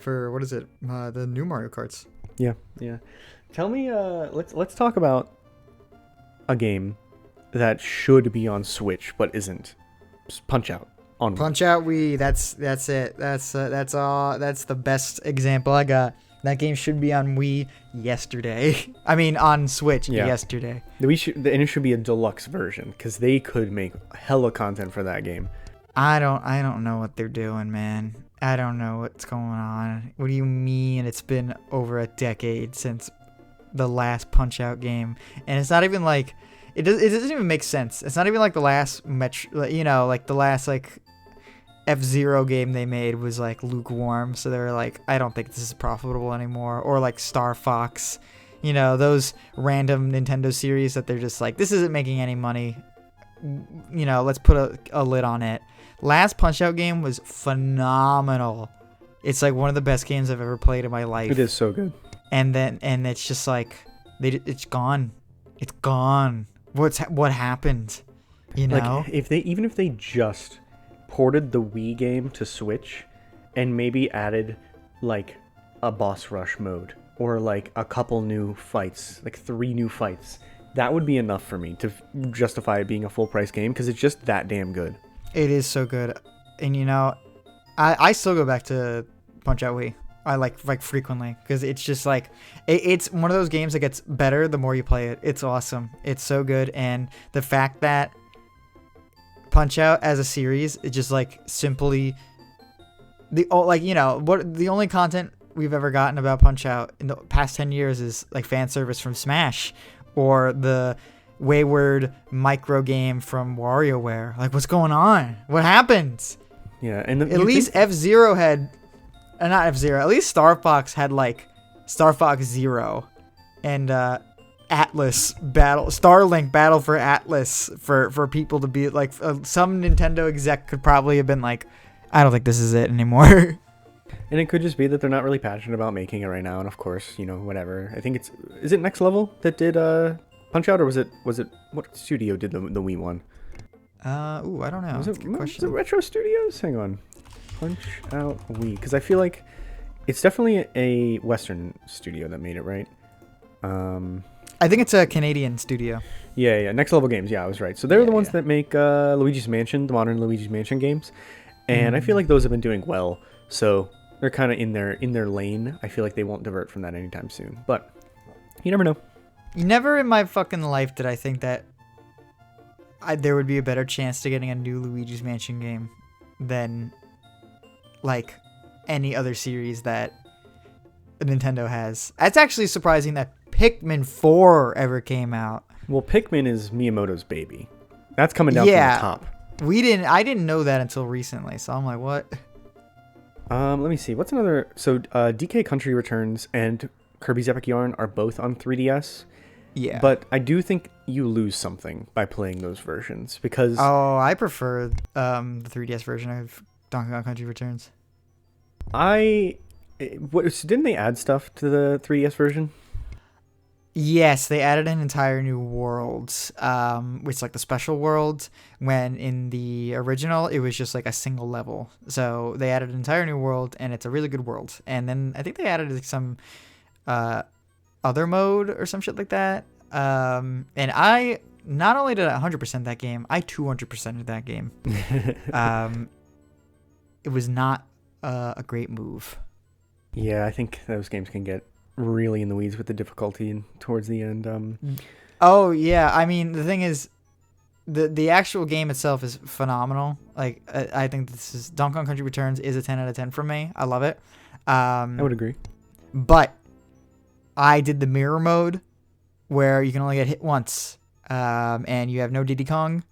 what is it? The new Mario Karts. Yeah. Tell me, let's talk about a game that should be on Switch but isn't. Punch-Out! Punch-Out Wii, that's it. That's all. That's the best example I got. That game should be on Wii yesterday. I mean, on Switch yesterday. And it should be a deluxe version, because they could make hella content for that game. I don't know what they're doing, man. I don't know what's going on. What do you mean? It's been over a decade since the last Punch-Out game, and it's not even like it doesn't even make sense. It's not even like the last like the last like F-Zero game they made was like lukewarm, so they're like, I don't think this is profitable anymore. Or like Star Fox, those random Nintendo series that they're just like, this isn't making any money, let's put a lid on it. Last Punch-Out game was phenomenal. It's like one of the best games I've ever played in my life. It is so good. And it's just like it's gone. What happened? Like if they just ported the Wii game to Switch and maybe added like a boss rush mode or like a couple new fights, like 3 new fights, that would be enough for me to justify it being a full price game, because it's just that damn good. It is so good. And I still go back to Punch-Out Wii. I like frequently, because it's just like it's one of those games that gets better the more you play it. It's awesome. It's so good. And the fact that Punch-Out as a series, it just like simply the only content we've ever gotten about Punch-Out in the past 10 years is like fan service from Smash or the wayward micro game from WarioWare. Like, what's going on? What happened? Yeah, and at least F-Zero had not F-Zero, at least Star Fox had like Star Fox Zero and Starlink Battle for Atlas for people to be like, some Nintendo exec could probably have been like, I don't think this is it anymore. And it could just be that they're not really passionate about making it right now, and of course, whatever. I think is it Next Level that did Punch-Out, or was it what studio did the Wii one? I don't know. Was it, That's a good question. Was it Retro Studios? Hang on. Punch-Out Wii, because I feel like it's definitely a Western studio that made it, right? I think it's a Canadian studio. Yeah. Next Level Games. Yeah, I was right. So they're Yeah, the ones yeah. that make Luigi's Mansion, the modern Luigi's Mansion games, and I feel like those have been doing well. So they're kind of in their lane. I feel like they won't divert from that anytime soon. But you never know. Never in my fucking life did I think that there would be a better chance to getting a new Luigi's Mansion game than like any other series that Nintendo has. It's actually surprising that Pikmin 4 ever came out. Well, Pikmin is Miyamoto's baby. That's coming down from the top. I didn't know that until recently, so I'm like, what? Let me see. What's another? So, DK Country Returns and Kirby's Epic Yarn are both on 3DS. Yeah. But I do think you lose something by playing those versions because I prefer the 3DS version of Donkey Kong Country Returns. Didn't they add stuff to the 3DS version? Yes, they added an entire new world, which is like the special world, when in the original it was just like a single level. So they added an entire new world, and it's a really good world. And then I think they added like some other mode or some shit like that. And I not only did I 100% that game, I 200%ed that game. It was not a great move. Yeah, I think those games can get really in the weeds with the difficulty and towards the end. Oh yeah, I mean the thing is, the actual game itself is phenomenal. Like I think this is Donkey Kong Country Returns is a 10 out of 10 for me. I love it. I would agree. But I did the mirror mode where you can only get hit once, and you have no Diddy Kong.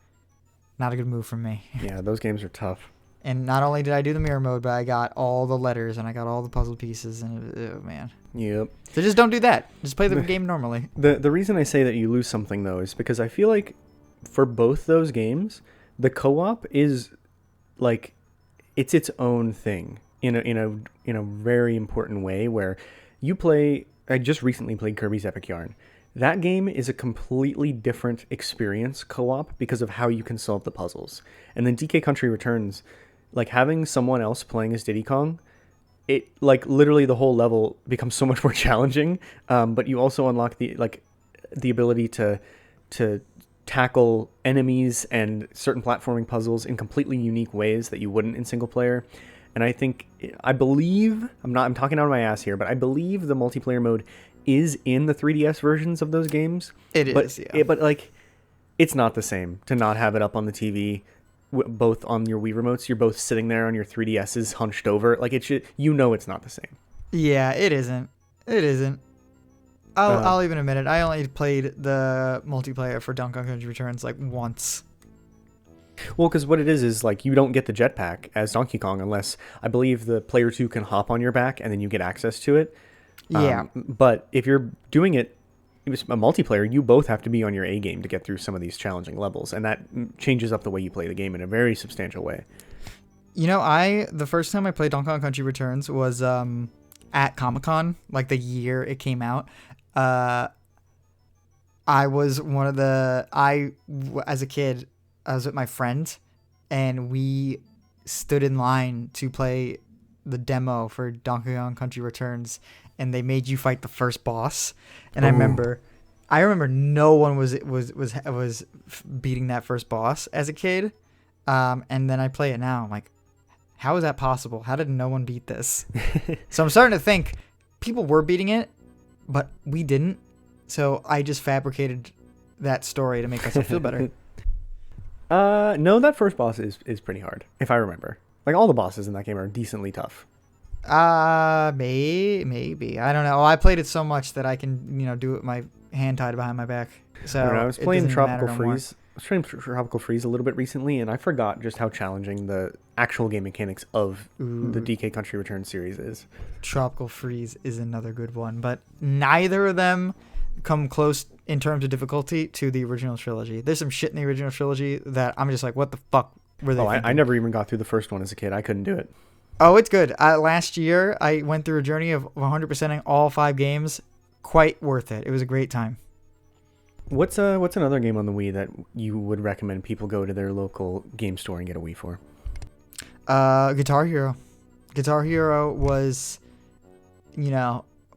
Not a good move from me. Yeah, those games are tough. And not only did I do the mirror mode, but I got all the letters and I got all the puzzle pieces, and oh man. Yep. So just don't do that. Just play the game normally. The reason I say that you lose something though is because I feel like for both those games, the co-op is like it's its own thing in a very important way where you play. I just recently played Kirby's Epic Yarn. That game is a completely different experience co-op because of how you can solve the puzzles. And then DK Country Returns, like having someone else playing as Diddy Kong, it like literally the whole level becomes so much more challenging. But you also unlock the ability to tackle enemies and certain platforming puzzles in completely unique ways that you wouldn't in single player. And I believe I'm talking out of my ass here, but I believe the multiplayer mode is in the 3DS versions of those games. It is, yeah. But like, it's not the same to not have it up on the TV, both on your Wii remotes. You're both sitting there on your 3DSs hunched over. Like it should, it's not the same. Yeah, it isn't. It isn't. I'll even admit it. I only played the multiplayer for Donkey Kong Country Returns like once. Well, because what it is like you don't get the jetpack as Donkey Kong unless I believe the player 2 can hop on your back and then you get access to it. Yeah. But if you're doing it a multiplayer, you both have to be on your A game to get through some of these challenging levels, and that changes up the way you play the game in a very substantial way. You know, the first time I played Donkey Kong Country Returns was at Comic-Con, like the year it came out. I was as a kid, I was with my friend, and we stood in line to play the demo for Donkey Kong Country Returns, and they made you fight the first boss. And I remember no one was beating that first boss as a kid. And then I play it now. I'm like, how is that possible? How did no one beat this? So I'm starting to think people were beating it, but we didn't. So I just fabricated that story to make myself feel better. No, that first boss is pretty hard, if I remember. Like all the bosses in that game are decently tough. Maybe. I don't know. I played it so much that I can, do it with my hand tied behind my back. So I was playing Tropical Freeze. I was trying Tropical Freeze a little bit recently, and I forgot just how challenging the actual game mechanics of the DK Country Returns series is. Tropical Freeze is another good one, but neither of them come close in terms of difficulty to the original trilogy. There's some shit in the original trilogy that I'm just like, what the fuck were they thinking? I never even got through the first one as a kid. I couldn't do it. Oh, it's good. Last year, I went through a journey of 100%ing all 5 games. Quite worth it. It was a great time. What's another game on the Wii that you would recommend people go to their local game store and get a Wii for? Guitar Hero. Guitar Hero was,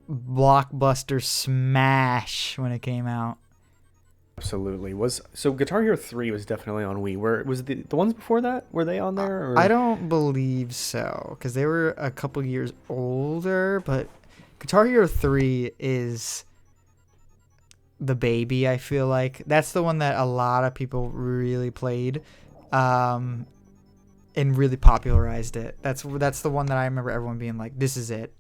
blockbuster smash when it came out. Absolutely. So Guitar Hero 3 was definitely on Wii. Where was the ones before that? Were they on there? Or? I don't believe so, because they were a couple years older, but Guitar Hero 3 is the baby, I feel like. That's the one that a lot of people really played and really popularized it. That's the one that I remember everyone being like, this is it.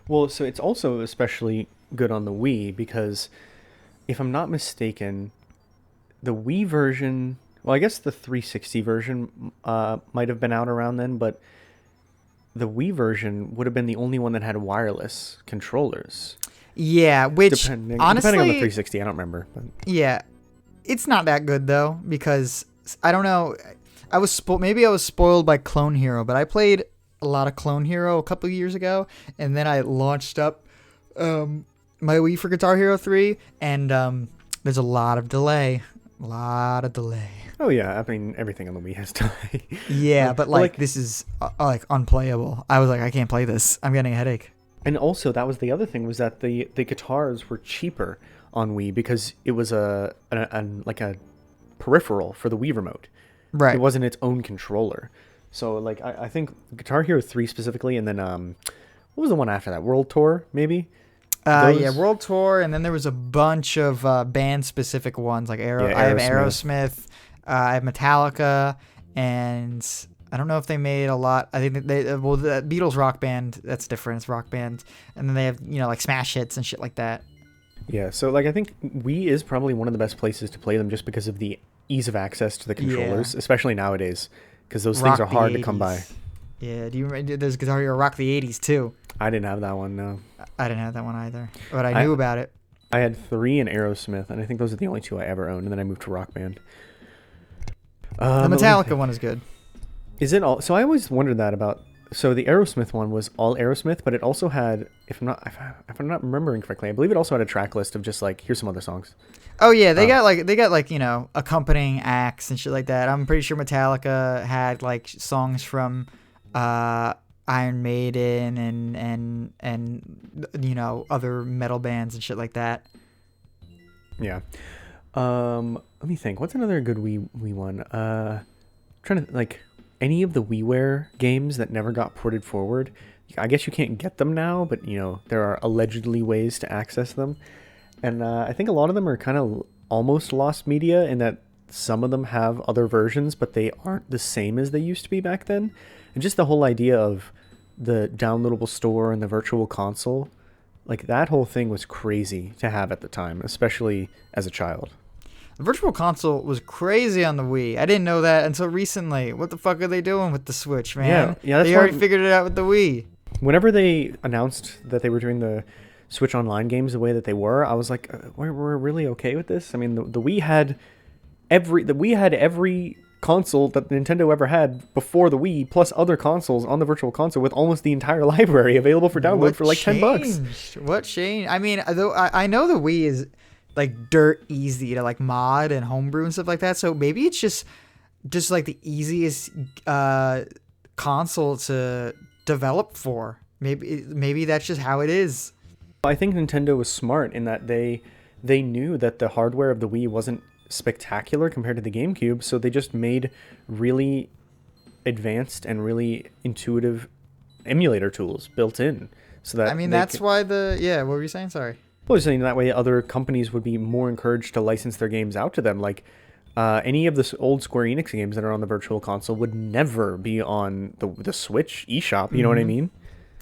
Well, so it's also especially good on the Wii because if I'm not mistaken, the Wii version, well, I guess the 360 version might have been out around then, but the Wii version would have been the only one that had wireless controllers. Yeah, which depending honestly, on the 360, I don't remember. But. Yeah, it's not that good though, because I don't know. Maybe I was spoiled by Clone Hero, but I played a lot of Clone Hero a couple of years ago, and then I launched up my Wii for Guitar Hero 3, and there's a lot of delay. Oh yeah, I mean everything on the Wii has delay. Yeah, but like this is like unplayable. I was like, I can't play this. I'm getting a headache. And also, that was the other thing, was that the guitars were cheaper on Wii because it was a peripheral for the Wii remote. Right. It wasn't its own controller. So like I think Guitar Hero 3 specifically, and then what was the one after that? World Tour maybe. Yeah, World Tour, and then there was a bunch of band-specific ones like Aerosmith. I have Aerosmith, I have Metallica, and I don't know if they made a lot. I think the Beatles Rock Band, that's different. It's Rock Band, and then they have like smash hits and shit like that. Yeah, so like I think Wii is probably one of the best places to play them just because of the ease of access to the controllers, especially nowadays, because those things are hard to come by. Yeah, do you remember? There's Guitar Hero Rock the 80s too. I didn't have that one, no. I didn't have that one either, but I knew about it. I had 3 in Aerosmith, and I think those are the only 2 I ever owned, and then I moved to Rock Band. The Metallica one is good. Is it all? So I always wondered that about. So the Aerosmith one was all Aerosmith, but it also had, if I'm not remembering correctly, I believe it also had a track list of just like, here's some other songs. Oh yeah, they got like accompanying acts and shit like that. I'm pretty sure Metallica had like songs from Iron Maiden and other metal bands and shit like that. Yeah. Let me think. What's another good Wii one? Trying to like any of the WiiWare games that never got ported forward. I guess you can't get them now, but there are allegedly ways to access them. And I think a lot of them are kind of almost lost media in that some of them have other versions, but they aren't the same as they used to be back then. And just the whole idea of the downloadable store and the virtual console, like that whole thing was crazy to have at the time, especially as a child. The virtual console was crazy on the Wii. I didn't know that until recently. What the fuck are they doing with the Switch, man? Yeah, they already figured it out with the Wii. Whenever they announced that they were doing the Switch Online games the way that they were, I was like, we're really okay with this? I mean, the Wii had every console that Nintendo ever had before the Wii, plus other consoles on the virtual console with almost the entire library available for download for like $10. What changed? I mean, though I know the Wii is like dirt easy to like mod and homebrew and stuff like that, so maybe it's just like the easiest console to develop for. Maybe that's just how it is. I think Nintendo was smart in that they knew that the hardware of the Wii wasn't spectacular compared to the GameCube, so they just made really advanced and really intuitive emulator tools built in. So that why what were you saying? Sorry. Well, I was saying that way other companies would be more encouraged to license their games out to them. Like any of the old Square Enix games that are on the virtual console would never be on the Switch eShop. You know what I mean?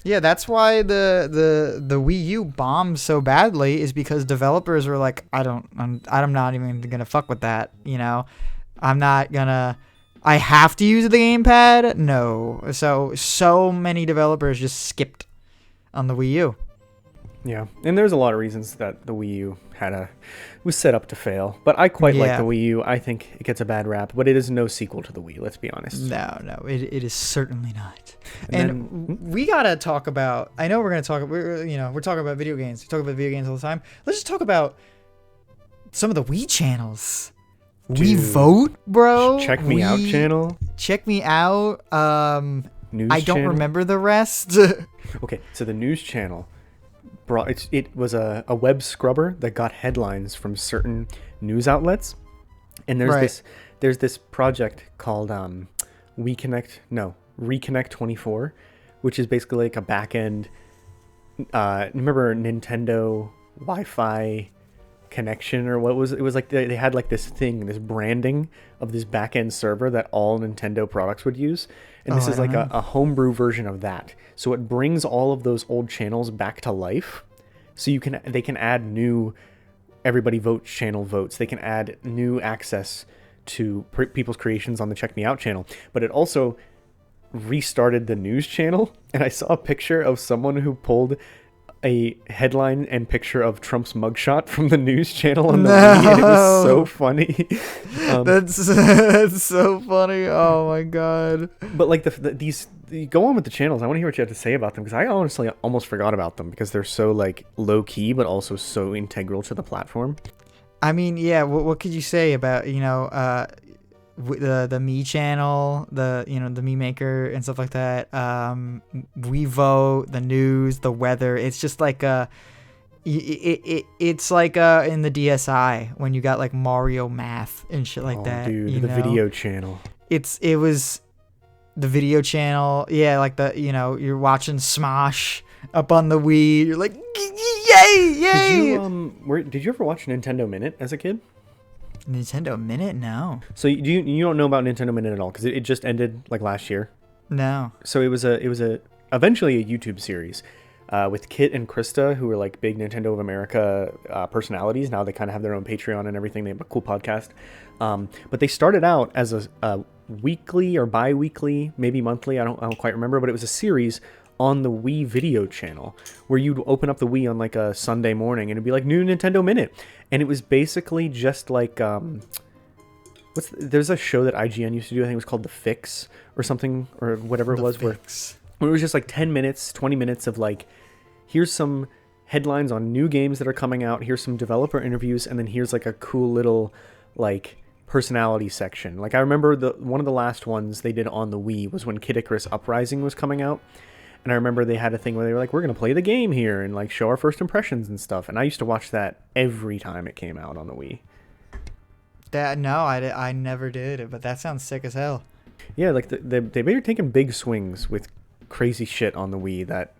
Yeah, that's why the Wii U bombed so badly, is because developers were like, I'm not even gonna fuck with that. I'm not gonna. I have to use the gamepad. No, so many developers just skipped on the Wii U. Yeah, and there's a lot of reasons that the Wii U was set up to fail. But I quite like the Wii U. I think it gets a bad rap, but it is no sequel to the Wii, let's be honest. No, it is certainly not. And we gotta talk about, I know we're talking about video games. We talk about video games all the time. Let's just talk about some of the Wii channels. Dude, we vote, bro. Check me out channel. Check me out. News I don't channel? remember the rest. Okay, so the news channel it was a web scrubber that got headlines from certain news outlets, and there's this project called Reconnect 24, which is basically like a back end. Remember Nintendo Wi-Fi connection, or what was it? It was like they had like this branding of this back end server that all Nintendo products would use, and this is like a homebrew version of that. So it brings all of those old channels back to life. So they can add new everybody votes channel votes. They can add new access to people's creations on the Check Me Out channel, but it also restarted the news channel, and I saw a picture of someone who pulled a headline and picture of Trump's mugshot from the news channel on the Wii, and it was so funny. That's so funny. Oh my god. But like these go on with the channels. I want to hear what you have to say about them, because I honestly almost forgot about them because they're so like low key but also so integral to the platform. I mean, yeah, what could you say about, the Me channel, the Me Maker and stuff like that, We Vote, the news, the weather. It's just like it's like in the DSi when you got like Mario Math and shit like that. Dude, the video channel. It was the video channel. Yeah, like you're watching Smosh up on the Wii. You're like, yay! Did you ever watch Nintendo Minute as a kid? Nintendo Minute? No. So you don't know about Nintendo Minute at all, because it just ended like last year. No. So it was eventually a YouTube series with Kit and Krista, who were like big Nintendo of America personalities. Now they kind of have their own Patreon and everything. They have a cool podcast. But they started out as a weekly or bi-weekly, maybe monthly. I don't quite remember, but it was a series on the Wii video channel where you'd open up the Wii on like a Sunday morning and it'd be like new Nintendo Minute, and it was basically just like there's a show that IGN used to do, I think it was called The Fix or something, or whatever it was, where it was just like 10 minutes 20 minutes of like, here's some headlines on new games that are coming out, here's some developer interviews, and then here's like a cool little like personality section. Like I remember one of the last ones they did on the Wii was when Kid Icarus Uprising was coming out. And I remember they had a thing where they were like, we're going to play the game here and like show our first impressions and stuff. And I used to watch that every time it came out on the Wii. I never did, but that sounds sick as hell. Yeah, like they were taking big swings with crazy shit on the Wii that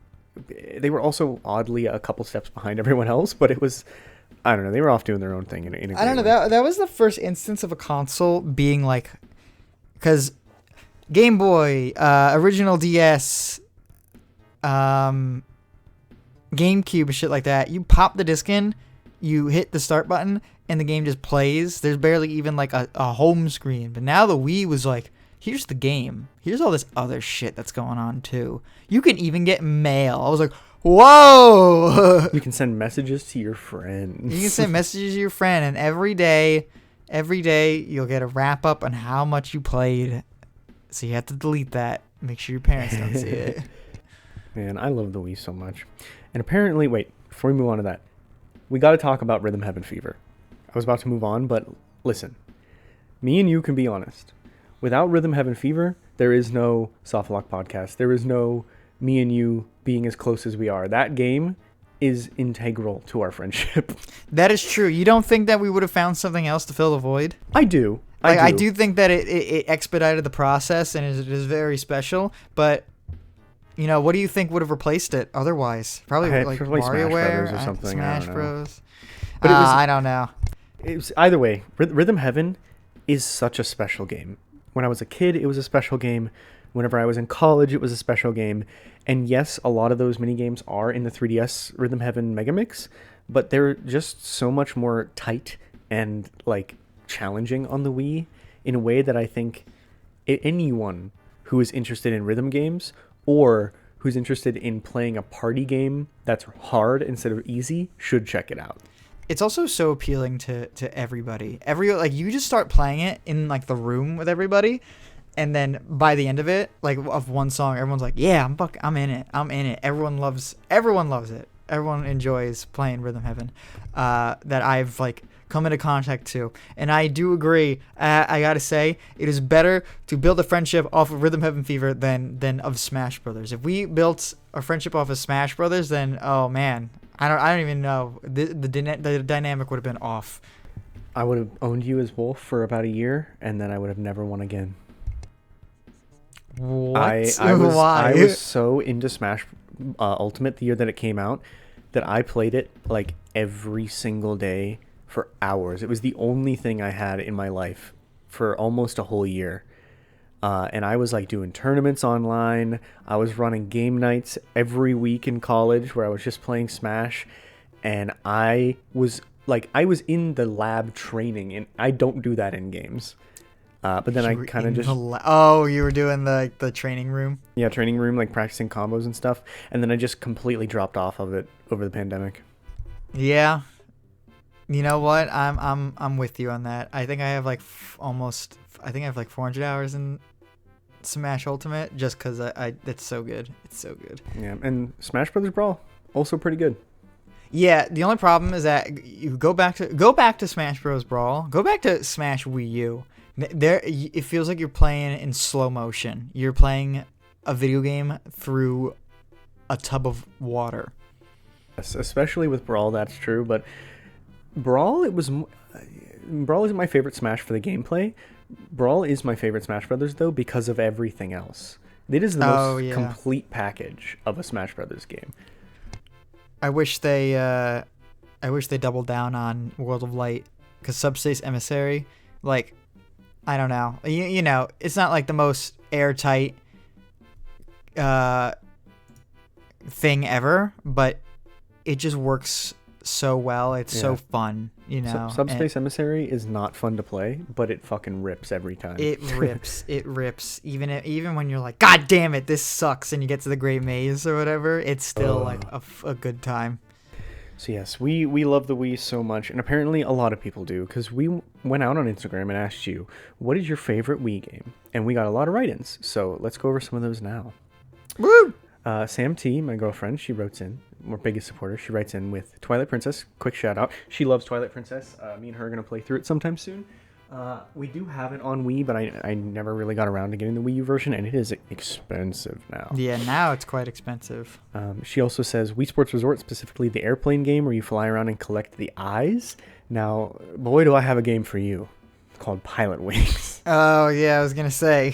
they were also oddly a couple steps behind everyone else, but it was, I don't know, they were off doing their own thing in a I don't know, that was the first instance of a console being like, because Game Boy, original DS, GameCube and shit like that, you pop the disc in, you hit the start button, and the game just plays. There's barely even like a home screen. But now the Wii was like, here's the game, here's all this other shit that's going on too. You can even get mail. I was like, whoa. You can send messages to your friends. You can send messages to your friend, and every day you'll get a wrap up on how much you played. So you have to delete that. Make sure your parents don't see it. Man, I love the Wii so much. And apparently, wait, before we move on to that, we got to talk about Rhythm Heaven Fever. I was about to move on, but listen, me and you can be honest. Without Rhythm Heaven Fever, there is no Soft Lock Podcast. There is no me and you being as close as we are. That game is integral to our friendship. That is true. You don't think that we would have found something else to fill the void? I do. I do think that it expedited the process, and it is very special, but what do you think would have replaced it otherwise? Probably like WarioWare or something. Smash Bros. But I don't know. It was either way. Rhythm Heaven is such a special game. When I was a kid, it was a special game. Whenever I was in college, it was a special game. And yes, a lot of those mini games are in the 3DS Rhythm Heaven Megamix, but they're just so much more tight and like challenging on the Wii in a way that I think anyone who is interested in rhythm games, or who's interested in playing a party game that's hard instead of easy, should check it out. It's also so appealing to everybody. You just start playing it in like the room with everybody, and then by the end of it, like of one song, everyone's like, "Yeah, I'm in it. I'm in it." Everyone loves it. Everyone enjoys playing Rhythm Heaven. That I've like come into contact to, and I do agree. I gotta say, it is better to build a friendship off of Rhythm Heaven Fever than of Smash Brothers. If we built a friendship off of Smash Brothers, then oh man, I don't even know. The dynamic would have been off. I would have owned you as Wolf for about a year, and then I would have never won again. What? I Why? was so into Smash Ultimate the year that it came out that I played it like every single day for hours. It was the only thing I had in my life for almost a whole year. And I was like doing tournaments online. I was running game nights every week in college where I was just playing Smash. And I was in the lab training, and I don't do that in games. But then I kind of just... you were doing the training room? Yeah, training room, like practicing combos and stuff. And then I just completely dropped off of it over the pandemic. Yeah. You know what? I'm with you on that. I think I have like 400 hours in Smash Ultimate just because it's so good. It's so good. Yeah, and Smash Brothers Brawl, also pretty good. Yeah, the only problem is that you go back to Smash Bros. Brawl, go back to Smash Wii U. It feels like you're playing in slow motion. You're playing a video game through a tub of water. Yes, especially with Brawl, that's true. But Brawl isn't my favorite Smash for the gameplay. Brawl is my favorite Smash Brothers though because of everything else. It is the most complete package of a Smash Brothers game. I wish they doubled down on World of Light, because Subspace Emissary, like, I don't know, you know, it's not like the most airtight thing ever, but it just works so well. It's so fun, you know. Subspace Emissary is not fun to play, but it fucking rips every time. It rips. It rips. Even when you're like, God damn it, this sucks, and you get to the Great Maze or whatever, it's still like a good time. So yes, we love the Wii so much, and apparently a lot of people do, because we went out on Instagram and asked you, what is your favorite Wii game? And we got a lot of write-ins, so let's go over some of those now. Woo! Sam T, my girlfriend, she wrote in, our biggest supporter, she writes in with Twilight Princess. Quick shout out. She loves Twilight Princess. Me and her are going to play through it sometime soon. We do have it on Wii, but I never really got around to getting the Wii U version, and it is expensive now. Yeah, now it's quite expensive. She also says Wii Sports Resort, specifically the airplane game where you fly around and collect the eyes. Now, boy, do I have a game for you called Pilot Wings. Oh, yeah, I was going to say.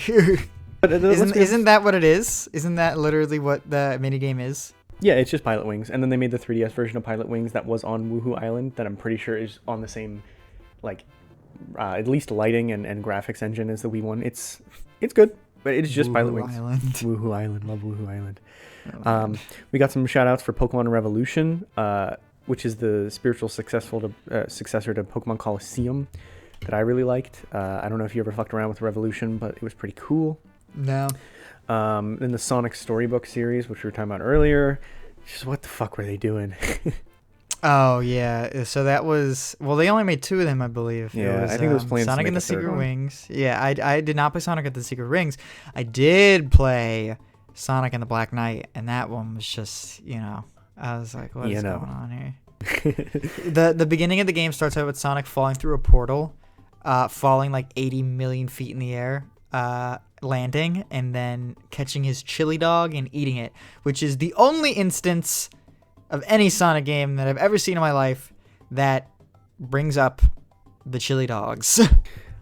Isn't that what it is? Isn't that literally what the minigame is? Yeah, it's just Pilot Wings. And then they made the 3DS version of Pilot Wings that was on Woohoo Island that I'm pretty sure is on the same, like, at least lighting and graphics engine as the Wii one. It's good, but it's just Pilot Wings. Woohoo Island. Love Woohoo Island. We got some shout outs for Pokemon Revolution, which is the spiritual successor to Pokemon Coliseum that I really liked. I don't know if you ever fucked around with Revolution, but it was pretty cool. No. In the Sonic Storybook series, which we were talking about earlier, just what the fuck were they doing? Oh, yeah. So that was... Well, they only made 2 of them, I believe. Yeah, I think it was planned Sonic to and the make a third Secret one. Wings. Yeah, I did not play Sonic and the Secret Rings. I did play Sonic and the Black Knight, and that one was just, you know... I was like, what is going on here? The beginning of the game starts out with Sonic falling through a portal, falling like 80 million feet in the air, landing, and then catching his chili dog and eating it, which is the only instance of any Sonic game that I've ever seen in my life that brings up the chili dogs.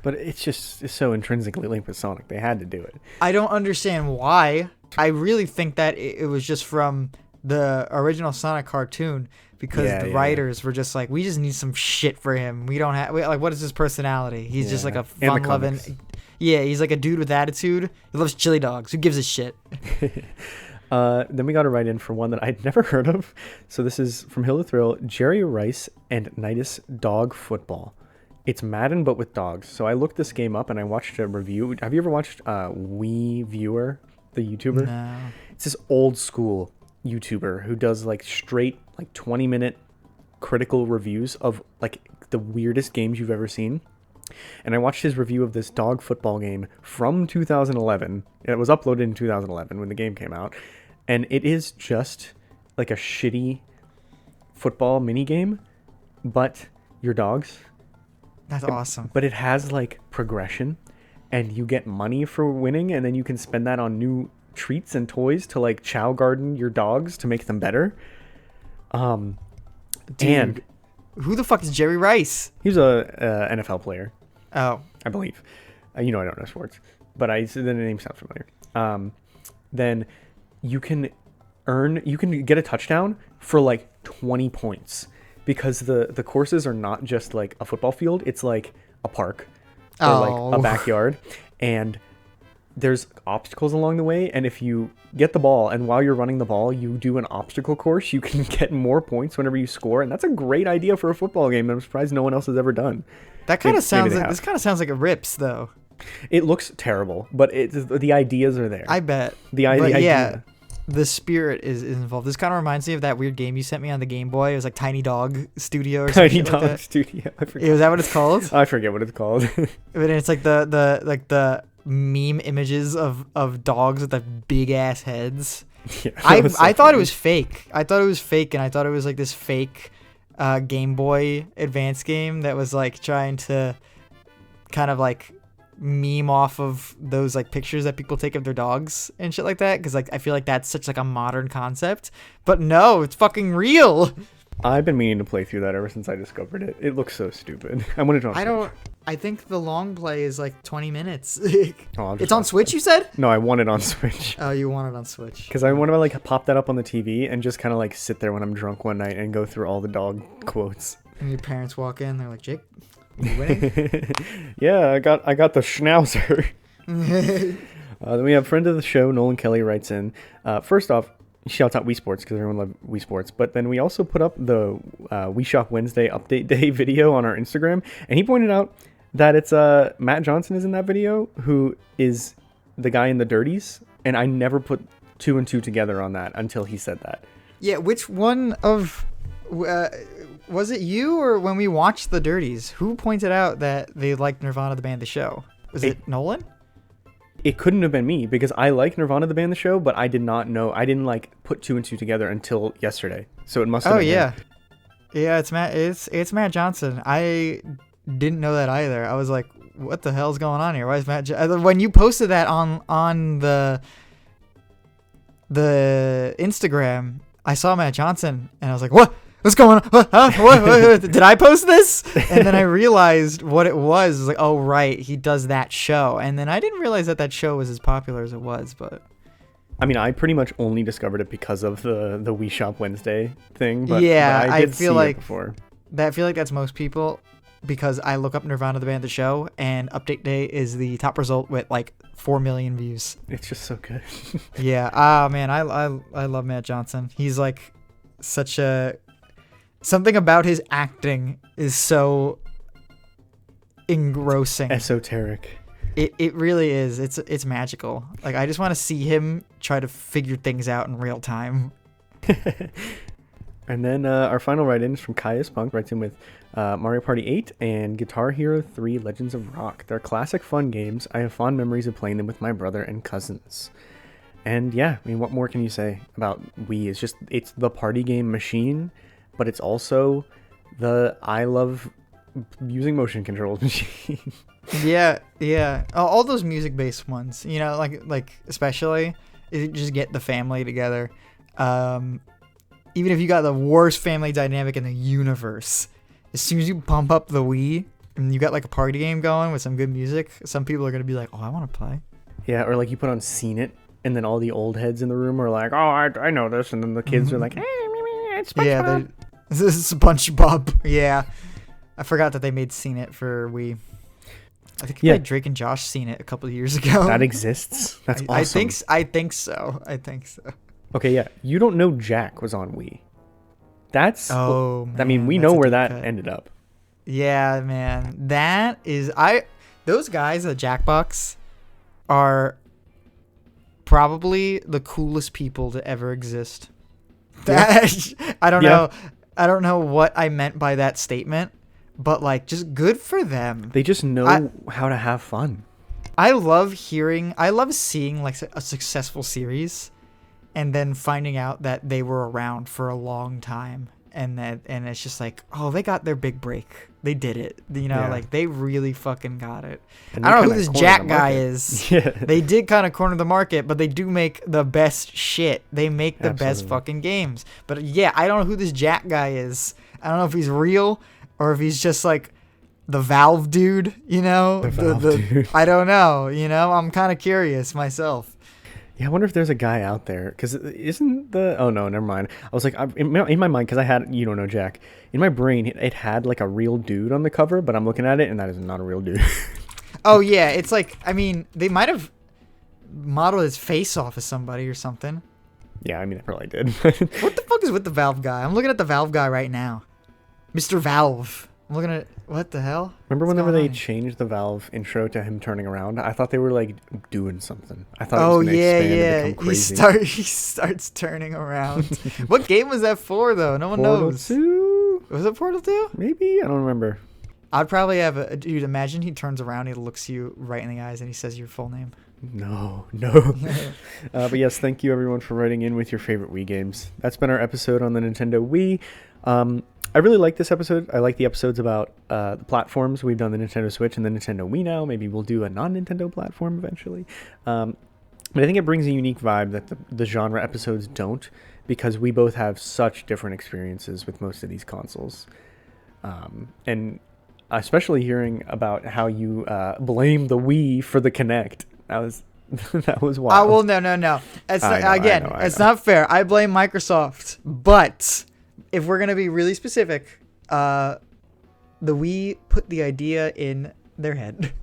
But it's so intrinsically linked with Sonic. They had to do it. I don't understand why. I really think that it was just from the original Sonic cartoon, because the writers were just like, we just need some shit for him. We don't have... Like, what is his personality? He's just like a fun-loving... Yeah, he's like a dude with attitude. He loves chili dogs. Who gives a shit? Then we got a write-in for one that I'd never heard of. So this is from Hill to Thrill, Jerry Rice and Nidus Dog Football. It's Madden, but with dogs. So I looked this game up and I watched a review. Have you ever watched Wii Viewer, the YouTuber? No. It's this old school YouTuber who does like straight like 20-minute critical reviews of like the weirdest games you've ever seen. And I watched his review of this dog football game from 2011. It was uploaded in 2011 when the game came out. And it is just like a shitty football mini game, but your dogs. That's awesome. But it has like progression, and you get money for winning, and then you can spend that on new treats and toys to like chow garden your dogs to make them better. Dude, And who the fuck is Jerry Rice? he's a NFL player, Oh, I believe. I don't know sports, but the name sounds familiar. Then you can get a touchdown for like 20 points because the courses are not just like a football field. It's like a park or like a backyard, and there's obstacles along the way. And if you get the ball and while you're running the ball, you do an obstacle course, you can get more points whenever you score. And that's a great idea for a football game that I'm surprised no one else has ever done. that kind of sounds like, this kind of sounds like it rips though. It looks terrible, but the ideas are there. I bet. The idea. Yeah, the spirit is involved. This kind of reminds me of that weird game you sent me on the Game Boy. It was like Tiny Dog Studio or something. Tiny Dog Studio. I forget. Was that what it's called? I forget what it's called. But it's like the meme images of dogs with the big ass heads. Yeah, I thought it was fake. I thought it was fake, and I thought it was like this fake Game Boy Advance game that was like trying to kind of like meme off of those like pictures that people take of their dogs and shit like that, because like I feel like that's such like a modern concept, but no, it's fucking real. I've been meaning to play through that ever since I discovered it. It looks so stupid. I wanted to. I think the long play is like 20 minutes. It's on Switch, you said? No, I want it on Switch. Oh, you want it on Switch? Because I want to like pop that up on the TV and just kind of like sit there when I'm drunk one night and go through all the dog quotes. And your parents walk in, they're like, Jake, you winning? Yeah, I got the schnauzer. Then we have friend of the show, Nolan Kelly, writes in. First off, he shouts out Wiisports because everyone loves Wiisports. But then we also put up the Wii Shop Wednesday update day video on our Instagram, and he pointed out that it's Matt Johnson is in that video, who is the guy in the Dirties, and I never put two and two together on that until he said that. Yeah, which one of was it you or when we watched the Dirties? Who pointed out that they liked Nirvana the band the show? Was it Nolan? It couldn't have been me because I like Nirvana the band the show, but I did not know. I didn't like put two and two together until yesterday. So it must have been him. Yeah, it's Matt. It's Matt Johnson. I didn't know that either. I was like, what the hell's going on here? Why is Matt when you posted that on the Instagram, I saw Matt Johnson and I was like, what's going on? What? Did I post this? And then I realized what it was. I was like, oh right, he does that show. And then I didn't realize that show was as popular as it was. But I mean, I pretty much only discovered it because of the Wii Shop Wednesday thing. But yeah, but I did feel see like it before. I feel like that's most people, because I look up Nirvana the band the show and update day is the top result with like 4 million views. It's just so good. Yeah. Man, I love Matt Johnson. He's like such a something about his acting is so engrossing. Esoteric. It really is. It's magical. Like I just want to see him try to figure things out in real time. And then our final write-in is from Caius Punk, writes in with Mario Party 8 and Guitar Hero 3 Legends of Rock. They're classic fun games. I have fond memories of playing them with my brother and cousins. And yeah, I mean, what more can you say about Wii? It's the party game machine, but it's also the I love using motion controls machine. Yeah. All those music-based ones, like especially, just get the family together. Even if you got the worst family dynamic in the universe, as soon as you pump up the Wii and you got like a party game going with some good music, some people are going to be like, oh, I want to play. Yeah, or like you put on Seen It, and then all the old heads in the room are like, oh, I know this. And then the kids are like, hey, it's SpongeBob. Yeah, this is SpongeBob. Yeah. I forgot that they made Seen It for Wii. I think they played Drake and Josh Seen It a couple of years ago. That exists? That's awesome. I think so. Okay, yeah. You don't know Jack was on Wii. That's... Oh, man. I mean, we know where that ended up. Yeah, man. That is... Those guys at Jackbox are probably the coolest people to ever exist. I don't know. I don't know what I meant by that statement, but like, just good for them. They just know how to have fun. I love seeing like a successful series and then finding out that they were around for a long time and it's just like, oh, they got their big break. They did it. You know, like they really fucking got it. And I don't know who kinda this cornered Jack the guy market. is. Yeah. They did kind of corner the market, but they do make the best shit. They make the best Absolutely. fucking games. But yeah, I don't know who this Jack guy is. I don't know if he's real or if he's just like the Valve dude, you know? The Valve dude. I don't know, you know? I'm kind of curious myself. Yeah, I wonder if there's a guy out there, because isn't the... Oh, no, never mind. I was like, in my mind, because I had... You don't know Jack. In my brain, it had, like, a real dude on the cover, but I'm looking at it, and that is not a real dude. Oh, yeah, it's like... I mean, they might have modeled his face off of somebody or something. Yeah, I mean, they probably did. What the fuck is with the Valve guy? I'm looking at the Valve guy right now. Mr. Valve. I'm looking at... What the hell? Remember What's whenever going they on? changed the Valve intro to him turning around? I thought they were, like, doing something. I thought Oh it was going to yeah, expand yeah. and become crazy. He starts turning around. What game was that for though? No one Portal knows. 2? Was it Portal 2? Maybe? I don't remember. I'd probably have a dude. Imagine he turns around, he looks you right in the eyes, and he says your full name. No. But yes, thank you everyone for writing in with your favorite Wii games. That's been our episode on the Nintendo Wii. I really like this episode. I like the episodes about the platforms. We've done the Nintendo Switch and the Nintendo Wii now. Maybe we'll do a non-Nintendo platform eventually. But I think it brings a unique vibe that the genre episodes don't, because we both have such different experiences with most of these consoles. And especially hearing about how you blame the Wii for the Kinect. That was wild. Oh well, no. It's I not, know, again, I it's know. not fair. I blame Microsoft, but if we're gonna be really specific, the Wii put the idea in their head.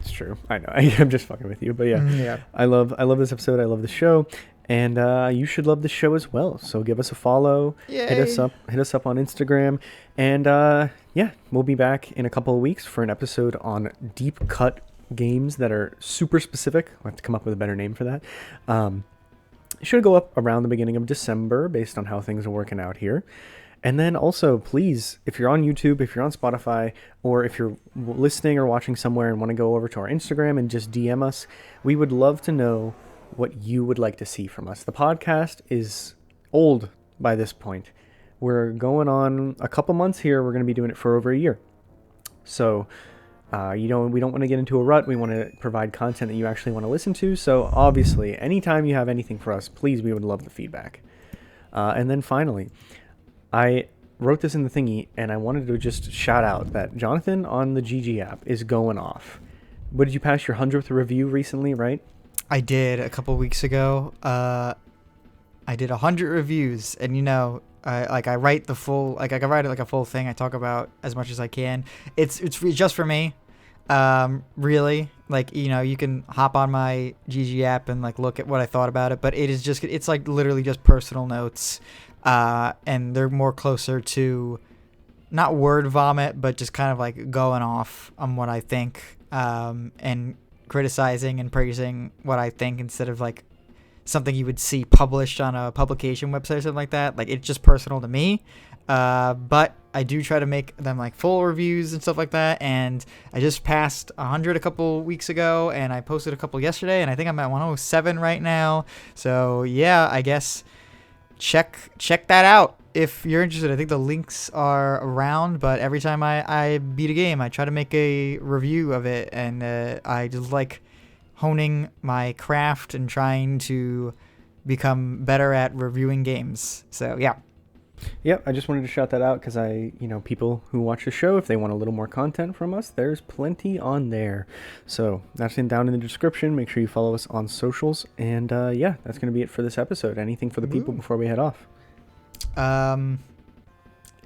It's true. I know. I'm just fucking with you. But yeah, Yeah. I love this episode. I love the show. And you should love the show as well. So give us a follow. Hit us up on Instagram. And yeah, we'll be back in a couple of weeks for an episode on deep cut games that are super specific. I'll have to come up with a better name for that. It should go up around the beginning of December based on how things are working out here. And then also, please, if you're on YouTube, if you're on Spotify, or if you're listening or watching somewhere and want to go over to our Instagram and just DM us, we would love to know what you would like to see from us. The podcast is old by this point. We're going on a couple months here. We're going to be doing it for over a year. So, we don't want to get into a rut. We want to provide content that you actually want to listen to. So obviously, anytime you have anything for us, please, we would love the feedback. And then finally, I wrote this in the thingy, and I wanted to just shout out that Jonathan on the GG app is going off. What did you pass your 100th review recently, right? I did a couple weeks ago. I did 100 reviews, and you know, I write the full, like I can write it like a full thing. I talk about as much as I can. It's just for me, really. Like, you know, you can hop on my GG app and like look at what I thought about it, but it's like literally just personal notes, and they're more closer to not word vomit, but just kind of like going off on what I think, and criticizing and praising what I think instead of like something you would see published on a publication website or something like that. Like, it's just personal to me. But I do try to make them like full reviews and stuff like that. And I just passed 100 a couple weeks ago, and I posted a couple yesterday, and I think I'm at 107 right now. So yeah, I guess check that out if you're interested. I think the links are around, but every time I beat a game, I try to make a review of it, and I just like honing my craft and trying to become better at reviewing games. So yeah. Yep, I just wanted to shout that out because people who watch the show, if they want a little more content from us, there's plenty on there. So that's down in the description. Make sure you follow us on socials. And yeah, that's going to be it for this episode. Anything for the people before we head off?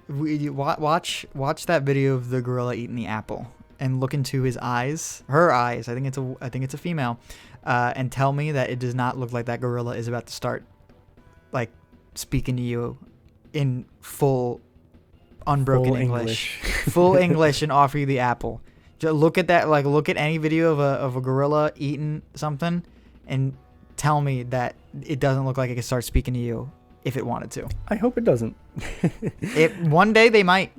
We watch that video of the gorilla eating the apple and look into her eyes. I think it's a female, and tell me that it does not look like that gorilla is about to start like speaking to you in full unbroken English. Full English, and offer you the apple. Just look at that, like look at any video of a gorilla eating something and tell me that it doesn't look like it can start speaking to you if it wanted to. I hope it doesn't. One day they might.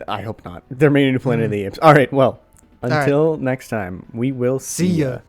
I hope not. They're made into Planet of the Apes. All right, well, until next time, we will see ya.